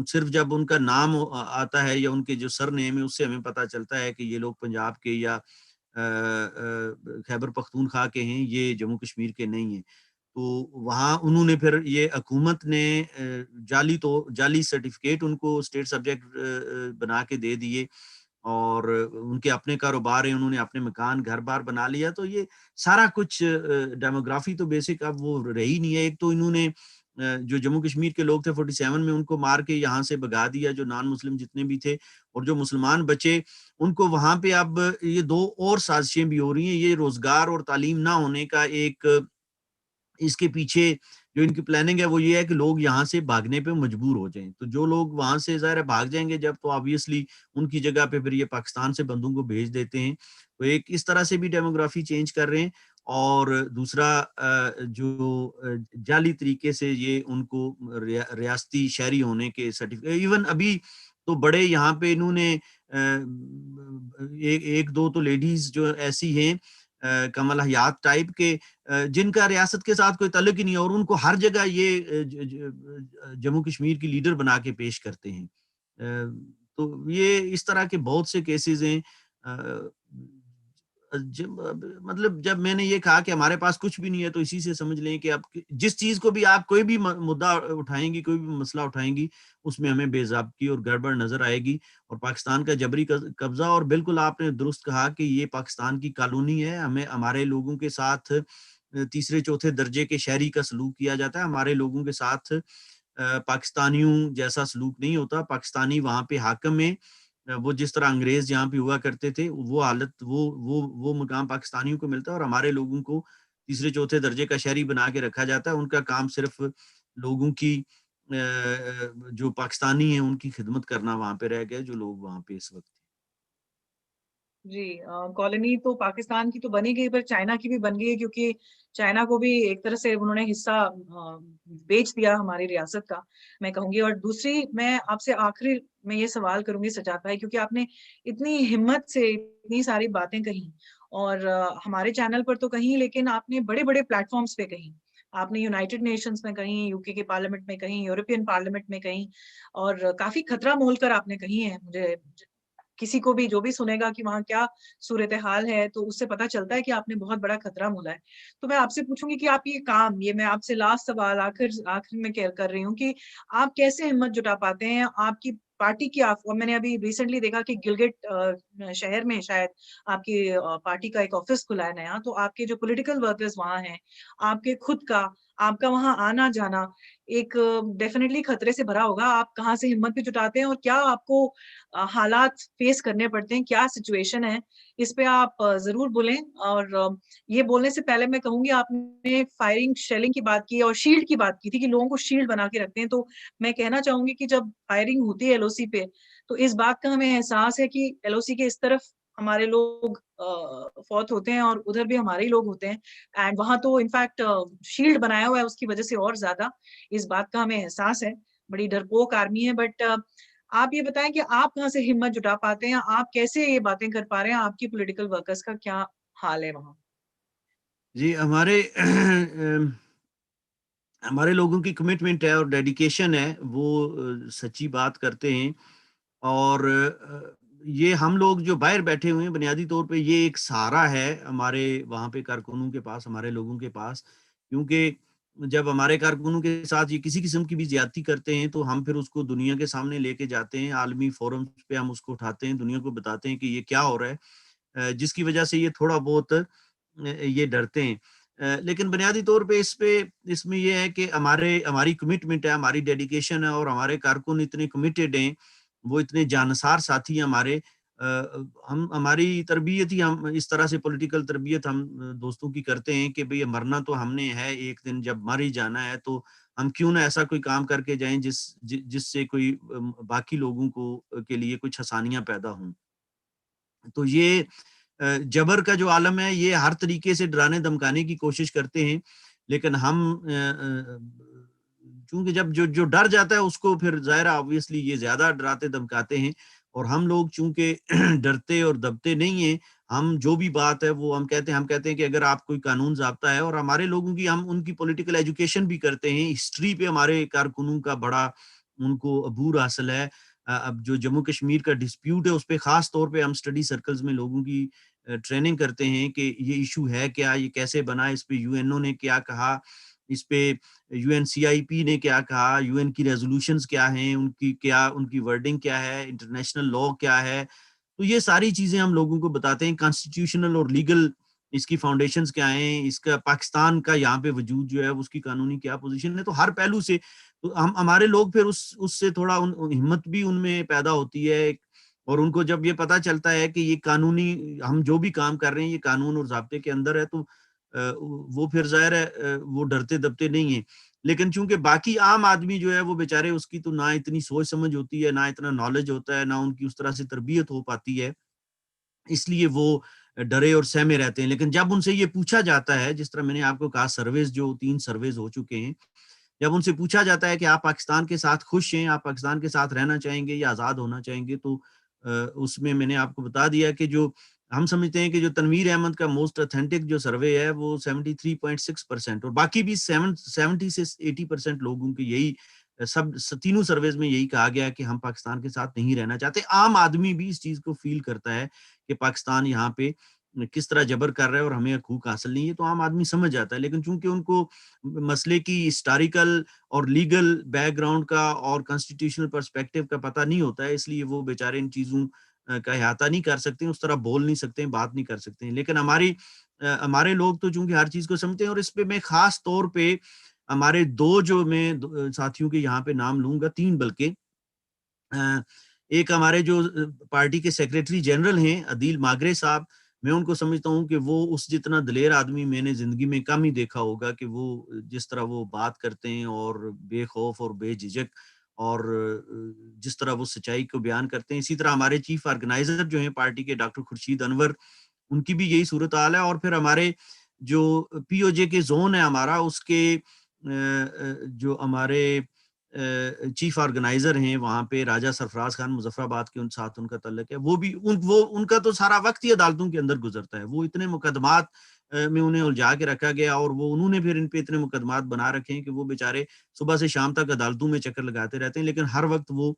صرف جب ان کا نام آتا ہے یا ان کے جو سر نیم ہے، اس سے ہمیں پتہ چلتا ہے کہ یہ لوگ پنجاب کے یا خیبر پختونخوا کے ہیں، یہ جموں کشمیر کے نہیں ہیں. تو وہاں انہوں نے پھر یہ حکومت نے جعلی سرٹیفکیٹ ان کو اسٹیٹ سبجیکٹ بنا کے دے دیے، اور ان کے اپنے کاروبار ہیں، انہوں نے اپنے مکان گھر بار بنا لیا. تو یہ سارا کچھ ڈیموگرافی تو بیسک اب وہ رہی نہیں ہے. ایک تو انہوں نے جو جموں کشمیر کے لوگ تھے 47 میں، ان کو مار کے یہاں سے بھگا دیا، جو نان مسلم جتنے بھی تھے، اور جو مسلمان بچے ان کو وہاں پہ اب یہ دو اور سازشیں بھی ہو رہی ہیں. یہ روزگار اور تعلیم نہ ہونے کا ایک اس کے پیچھے جو ان کی پلاننگ ہے وہ یہ ہے کہ لوگ یہاں سے بھاگنے پہ مجبور ہو جائیں. تو جو لوگ وہاں سے ظاہر ہے بھاگ جائیں گے جب، تو آبویسلی ان کی جگہ پہ پھر یہ پاکستان سے بندوں کو بھیج دیتے ہیں. تو ایک اس طرح سے بھی ڈیموگرافی چینج کر رہے ہیں، اور دوسرا جو جعلی طریقے سے یہ ان کو ریاستی شہری ہونے کے سرٹیفکیٹ، ایون ابھی تو بڑے یہاں پہ انہوں نے ایک دو تو لیڈیز جو ایسی ہیں کمل حیات ٹائپ کے، جن کا ریاست کے ساتھ کوئی تعلق ہی نہیں ہے، اور ان کو ہر جگہ یہ جموں کشمیر کی لیڈر بنا کے پیش کرتے ہیں. تو یہ اس طرح کے بہت سے کیسز ہیں. مطلب جب میں نے یہ کہا کہ ہمارے پاس کچھ بھی نہیں ہے، تو اسی سے سمجھ لیں کہ اب جس چیز کو بھی آپ کوئی بھی مدعا اٹھائیں گی، کوئی بھی مسئلہ اٹھائیں گی، اس میں ہمیں بے ضابطگی اور گڑبڑ نظر آئے گی. اور پاکستان کا جبری قبضہ، اور بالکل آپ نے درست کہا کہ یہ پاکستان کی کالونی ہے. ہمارے لوگوں کے ساتھ تیسرے چوتھے درجے کے شہری کا سلوک کیا جاتا ہے. ہمارے لوگوں کے ساتھ پاکستانیوں جیسا سلوک نہیں ہوتا. پاکستانی وہاں پہ حاکم ہیں، وہ جس طرح انگریز جہاں پہ ہوا کرتے تھے، وہ حالت وہ مقام پاکستانیوں کو ملتا ہے، اور ہمارے لوگوں کو تیسرے چوتھے درجے کا شہری بنا کے رکھا جاتا ہے. ان کا کام صرف لوگوں کی جو پاکستانی ہیں ان کی خدمت کرنا وہاں پہ رہ گیا، جو لوگ وہاں پہ اس وقت. جی، کالونی تو پاکستان کی تو بنی گئی، پر چائنا کی بھی بن گئی ہے، کیونکہ چائنا کو بھی ایک طرح سے انہوں نے حصہ بیچ دیا ہماری ریاست کا، میں کہوں گی. اور دوسری میں آپ سے آخری میں یہ سوال کروں گی سجاد بھائی، کیونکہ آپ نے اتنی ہمت سے اتنی ساری باتیں کہیں، اور ہمارے چینل پر تو کہیں، لیکن آپ نے بڑے بڑے پلیٹ فارمز پہ کہیں. آپ نے یونائٹڈ نیشنز میں کہیں، یو کے پارلیمنٹ میں کہیں، یورپین پارلیمنٹ میں کہیں، اور کافی خطرہ مول کر آپ نے کہیں ہے. مجھے کسی کو بھی جو بھی سنے گا کہ وہاں کیا صورتحال ہے، تو اس سے پتا چلتا ہے کہ آپ نے بہت بڑا خطرہ مولا ہے. تو میں آپ سے پوچھوں گی کہ آپ یہ کام، یہ میں آپ سے لاسٹ سوال آخر میں کر رہی ہوں کہ آپ کیسے ہمت جٹا پاتے ہیں آپ کی پارٹی کی. اور میں نے ابھی ریسنٹلی دیکھا کہ گلگت شہر میں شاید آپ کی پارٹی کا ایک آفس کھلا ہے نیا، تو آپ کے جو پولیٹیکل ورکرز وہاں ہیں، آپ کے خود کا، آپ کا وہاں آنا جانا ایک ڈیفینیٹلی خطرے سے بھرا ہوگا. آپ کہاں سے ہمت بھی جٹاتے ہیں، اور کیا آپ کو حالات فیس کرنے پڑتے ہیں، کیا سچویشن ہے، اس پہ آپ ضرور بولیں. اور یہ بولنے سے پہلے میں کہوں گی، آپ نے فائرنگ شیلنگ کی بات کی اور شیلڈ کی بات کی تھی کہ لوگوں کو شیلڈ بنا کے رکھتے ہیں. تو میں کہنا چاہوں گی کہ جب فائرنگ ہوتی ہے ایل او سی پہ، تو اس بات کا ہمیں احساس ہے کہ ایل او سی کے اس طرف ہمارے لوگ فوت ہوتے ہیں اور ادھر بھی ہمارے ہی لوگ ہوتے ہیں، اینڈ وہاں تو انفیکٹ شیلڈ بنایا ہوا ہے اس کی وجہ سے اور زیادہ اس بات کا ہمیں احساس ہے. بڑی ڈرپوک آرمی ہے. بٹ آپ یہ بتائیں کہ آپ کہاں سے ہمت جٹا پاتے ہیں، آپ کیسے یہ باتیں کر پا رہے ہیں، آپ کی پولیٹیکل ورکرز کا کیا حال ہے وہاں؟ جی، ہمارے لوگوں کی کمٹمنٹ ہے اور ڈیڈیکیشن ہے، وہ سچی بات کرتے ہیں. اور یہ ہم لوگ جو باہر بیٹھے ہوئے ہیں، بنیادی طور پہ یہ ایک سہارا ہے ہمارے وہاں پہ کارکنوں کے پاس، ہمارے لوگوں کے پاس. کیونکہ جب ہمارے کارکنوں کے ساتھ یہ کسی قسم کی بھی زیادتی کرتے ہیں، تو ہم پھر اس کو دنیا کے سامنے لے کے جاتے ہیں، عالمی فورم پہ ہم اس کو اٹھاتے ہیں، دنیا کو بتاتے ہیں کہ یہ کیا ہو رہا ہے، جس کی وجہ سے یہ تھوڑا بہت یہ ڈرتے ہیں. لیکن بنیادی طور پہ اس میں یہ ہے کہ ہماری کمٹمنٹ ہے، ہماری ڈیڈیکیشن ہے، اور ہمارے کارکن اتنے کمیٹڈ ہیں، وہ اتنے جانسار ساتھی ہیں ہمارے. ہماری تربیت ہی ہم اس طرح سے پولیٹیکل تربیت ہم دوستوں کی کرتے ہیں کہ بھئی مرنا تو ہم نے ہے، ایک دن جب مر ہی جانا ہے، تو ہم کیوں نہ ایسا کوئی کام کر کے جائیں جس سے کوئی باقی لوگوں کو کے لیے کچھ آسانیاں پیدا ہوں. تو یہ جبر کا جو عالم ہے، یہ ہر طریقے سے ڈرانے دھمکانے کی کوشش کرتے ہیں. لیکن ہم چونکہ جب جو ڈر جاتا ہے اس کو پھر ظاہر آبویسلی یہ زیادہ ڈراتے دھمکاتے ہیں. اور ہم لوگ چونکہ ڈرتے اور دبتے نہیں ہیں، ہم جو بھی بات ہے وہ ہم کہتے ہیں کہ اگر آپ کوئی قانون ضابطہ ہے، اور ہمارے لوگوں کی ہم ان کی پولیٹیکل ایجوکیشن بھی کرتے ہیں. ہسٹری پہ ہمارے کارکنوں کا بڑا ان کو عبور حاصل ہے. اب جو جموں کشمیر کا ڈسپیوٹ ہے، اس پہ خاص طور پہ ہم اسٹڈی سرکلز میں لوگوں کی ٹریننگ کرتے ہیں کہ یہ ایشو ہے کیا، یہ کیسے بنا، اس پہ یو این او نے کیا کہا، اس پہ UNCIP نے کیا کہا, UN کی ریزولوشنز کیا ہیں, ان کی ورڈنگ کیا ہے, انٹرنیشنل لا کیا ہے. تو یہ ساری چیزیں ہم لوگوں کو بتاتے ہیں. کانسٹیٹیوشنل اور لیگل اس کی فاؤنڈیشنز کیا ہیں, اس کا پاکستان کا یہاں پہ وجود جو ہے اس کی قانونی کیا پوزیشن ہے. تو ہر پہلو سے تو ہمارے لوگ پھر اس سے تھوڑا ہمت بھی ان میں پیدا ہوتی ہے, اور ان کو جب یہ پتا چلتا ہے کہ یہ قانونی, ہم جو بھی کام کر رہے ہیں یہ قانون اور ضابطے کے اندر ہے, تو وہ پھر ظاہر ہے وہ ڈرتے دبتے نہیں ہیں. لیکن چونکہ باقی عام آدمی جو ہے وہ بیچارے, اس کی تو نہ اتنی سوچ سمجھ ہوتی ہے, نہ اتنا نالج ہوتا ہے, نہ ان کی اس طرح سے تربیت ہو پاتی ہے, اس لیے وہ ڈرے اور سہمے رہتے ہیں. لیکن جب ان سے یہ پوچھا جاتا ہے, جس طرح میں نے آپ کو کہا, سرویز جو 3 سرویز ہو چکے ہیں, جب ان سے پوچھا جاتا ہے کہ آپ پاکستان کے ساتھ خوش ہیں, آپ پاکستان کے ساتھ رہنا چاہیں گے یا آزاد ہونا چاہیں گے, تو اس میں نے آپ کو بتا دیا کہ جو ہم سمجھتے ہیں کہ جو تنویر احمد کا موسٹ اتھینٹک جو سروے ہے وہ 73.6%, اور باقی بھی 70 سے 80% لوگوں کے یہی تینوں سرویز میں یہی کہا گیا کہ ہم پاکستان کے ساتھ نہیں رہنا چاہتے. عام آدمی بھی اس چیز کو فیل کرتا ہے کہ پاکستان یہاں پہ کس طرح جبر کر رہا ہے اور ہمیں حقوق حاصل نہیں ہے, تو عام آدمی سمجھ جاتا ہے. لیکن چونکہ ان کو مسئلے کی ہسٹوریکل اور لیگل بیک گراؤنڈ کا اور کانسٹیٹیوشنل پرسپیکٹو کا پتہ نہیں ہوتا ہے, اس لیے وہ بیچارے ان چیزوں کا احاطہ نہیں کر سکتے, اس طرح بول نہیں سکتے, بات نہیں کر سکتے. لیکن ہمارے لوگ تو چونکہ ہر چیز کو سمجھتے ہیں, اور اس پہ میں خاص طور پہ ہمارے جو میں ساتھیوں کے یہاں پہ نام لوں گا, 3 بلکہ. ایک ہمارے جو پارٹی کے سیکریٹری جنرل ہیں عدیل ماگرے صاحب, میں ان کو سمجھتا ہوں کہ وہ اس جتنا دلیر آدمی میں نے زندگی میں کم ہی دیکھا ہوگا, کہ وہ جس طرح وہ بات کرتے ہیں اور بے خوف اور بے جھجک, اور جس طرح وہ سچائی کو بیان کرتے ہیں. اسی طرح ہمارے چیف آرگنائزر جو ہیں پارٹی کے ڈاکٹر خورشید انور, ان کی بھی یہی صورتحال ہے. اور پھر ہمارے جو POJ کے زون ہے ہمارا, اس کے جو ہمارے چیف آرگنائزر ہیں وہاں پہ راجہ سرفراز خان مظفر آباد کے, ان ساتھ ان کا تعلق ہے, وہ بھی ان کا تو سارا وقت ہی عدالتوں کے اندر گزرتا ہے. وہ اتنے مقدمات میں انہیں الجھا کے رکھا گیا, اور انہوں نے پھر ان پہ اتنے مقدمات بنا رکھے ہیں کہ وہ بیچارے صبح سے شام تک عدالتوں میں چکر لگاتے رہتے ہیں, لیکن ہر وقت وہ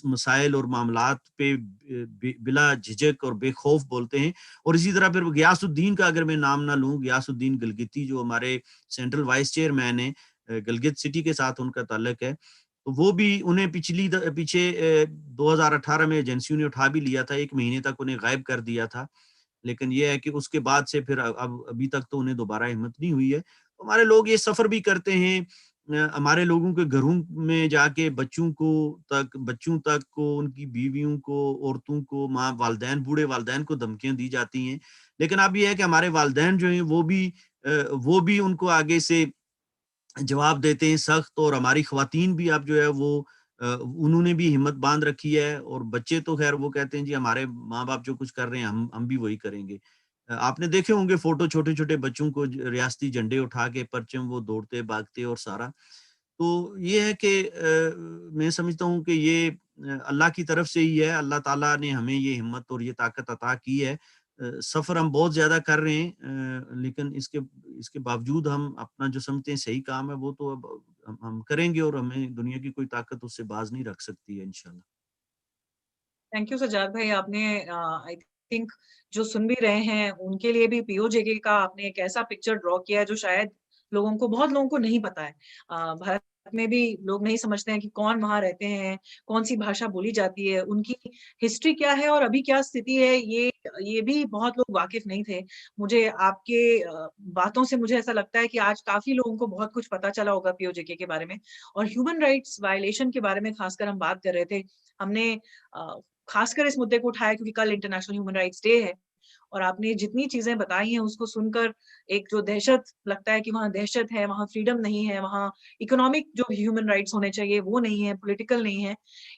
مسائل اور معاملات پہ بلا جھجک اور بے خوف بولتے ہیں. اور اسی طرح پھر غیاث الدین کا اگر میں نام نہ لوں, غیاث الدین گلگتی جو ہمارے سینٹرل وائس چیئرمین ہیں, گلگت سٹی کے ساتھ ان کا تعلق ہے, تو وہ بھی انہیں پیچھے 2018 میں ایجنسیوں نے اٹھا بھی لیا تھا, 1 مہینے تک انہیں غائب کر دیا تھا. لیکن یہ ہے کہ اس کے بعد سے پھر ابھی تک تو انہیں دوبارہ ہمت نہیں ہوئی ہے. ہمارے لوگ یہ سفر بھی کرتے ہیں, ہمارے لوگوں کے گھروں میں جا کے بچوں تک کو, ان کی بیویوں کو, عورتوں کو, ماں والدین, بوڑھے والدین کو دھمکیاں دی جاتی ہیں. لیکن اب یہ ہے کہ ہمارے والدین جو ہیں وہ بھی ان کو آگے سے جواب دیتے ہیں سخت, اور ہماری خواتین بھی اب جو ہے وہ انہوں نے بھی ہمت باندھ رکھی ہے. اور بچے تو خیر وہ کہتے ہیں جی ہمارے ماں باپ جو کچھ کر رہے ہیں ہم بھی وہی کریں گے. آپ نے دیکھے ہوں گے فوٹو, چھوٹے چھوٹے بچوں کو ریاستی جھنڈے اٹھا کے پرچم, وہ دوڑتے بھاگتے اور سارا. تو یہ ہے کہ میں سمجھتا ہوں کہ یہ اللہ کی طرف سے ہی ہے. اللہ تعالیٰ نے ہمیں یہ ہمت اور یہ طاقت عطا کی ہے. سفر ہم بہت زیادہ کر رہے ہیں, لیکن اس کے باوجود ہم اپنا جو سمجھتے ہیں صحیح کام ہے وہ تو اب ہم کریں گے, اور ہمیں دنیا کی کوئی طاقت اس سے باز نہیں رکھ سکتی ہے انشاءاللہ. تھینک یو سجاد بھائی. آپ نے آئی تھنک جو سن بھی رہے ہیں ان کے لیے بھی POJ کا آپ نے ایک ایسا پکچر ڈرا کیا ہے جو شاید بہت لوگوں کو نہیں پتا ہے. بھارت میں بھی لوگ نہیں سمجھتے ہیں کہ کون وہاں رہتے ہیں, کون سی بھاشا بولی جاتی ہے, ان کی ہسٹری کیا ہے, اور ابھی کیا استھتی ہے, یہ بھی بہت لوگ واقف نہیں تھے. مجھے آپ کے باتوں سے مجھے ایسا لگتا ہے کہ آج کافی لوگوں کو بہت کچھ پتا چلا ہوگا POJ کے بارے میں, اور ہیومن رائٹس وائلیشن کے بارے میں خاص کر ہم بات کر رہے تھے. ہم نے خاص کر اس مدعے کو اٹھایا کیونکہ کل انٹرنیشنل ہیومن رائٹس ڈے ہے, اور آپ نے جتنی چیزیں بتائی ہیں اس کو سن کر ایک جو دہشت لگتا ہے کہ وہاں دہشت ہے, وہاں فریڈم نہیں ہے, وہاں اکنامک جو ہیومن رائٹس ہونے چاہیے وہ نہیں ہے, پولیٹیکل نہیں ہے.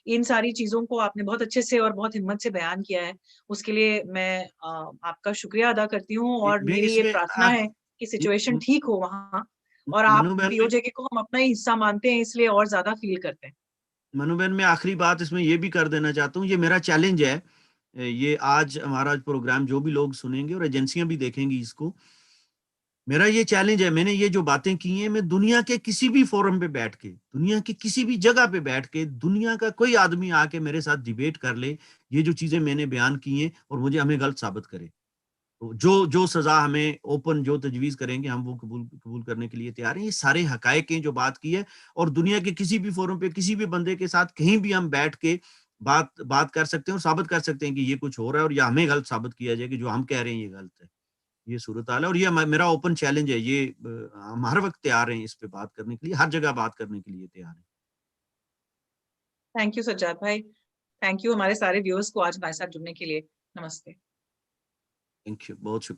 ان ساری چیزوں کو آپ نے بہت اچھے سے اور بہت ہمت سے بیان کیا ہے. اس کے لیے میں آپ کا شکریہ ادا کرتی ہوں, اور میں میری اس یہ میں پرارتھنا ہے کہ سچویشن ٹھیک ہو وہاں, اور آپ منو بہن POJ کو ہم اپنا ہی حصہ مانتے ہیں اس لیے اور زیادہ فیل کرتے ہیں. منو بہن, میں آخری بات اس میں یہ بھی کر دینا چاہتا ہوں, یہ میرا چیلنج ہے. یہ آج ہمارا پروگرام جو بھی لوگ سنیں گے اور ایجنسیاں بھی دیکھیں گی اس کو, میرا یہ چیلنج ہے. میں نے یہ جو باتیں کی ہیں, میں دنیا کے کسی بھی فورم پہ بیٹھ کے, دنیا کی کسی بھی جگہ پہ بیٹھ کے, دنیا کا کوئی آدمی آ کے میرے ساتھ ڈیبیٹ کر لے یہ جو چیزیں میں نے بیان کی ہیں, اور ہمیں غلط ثابت کرے. جو سزا ہمیں اوپن جو تجویز کریں گے ہم وہ قبول کرنے کے لیے تیار ہیں. یہ سارے حقائق ہیں جو بات کی ہے, اور دنیا کے کسی بھی فورم پہ کسی بھی بندے کے ساتھ کہیں بھی ہم بیٹھ کے بات کر سکتے ہیں اور ثابت کر سکتے ہیں کہ یہ کچھ ہو رہا ہے, اور یا ہمیں غلط ثابت کیا جائے کہ جو ہم کہہ رہے ہیں یہ غلط ہے. یہ صورتحال ہے, اور یہ میرا اوپن چیلنج ہے. یہ ہم ہر وقت تیار ہیں اس پہ بات کرنے کے لیے, ہر جگہ بات کرنے کے لیے تیار ہیں. تھینک یو سجاد بھائی, تھینک یو ہمارے سارے ویورز کو آج ہمارے ساتھ جڑنے کے لیے. نمستے. تھینک یو, بہت شکریہ.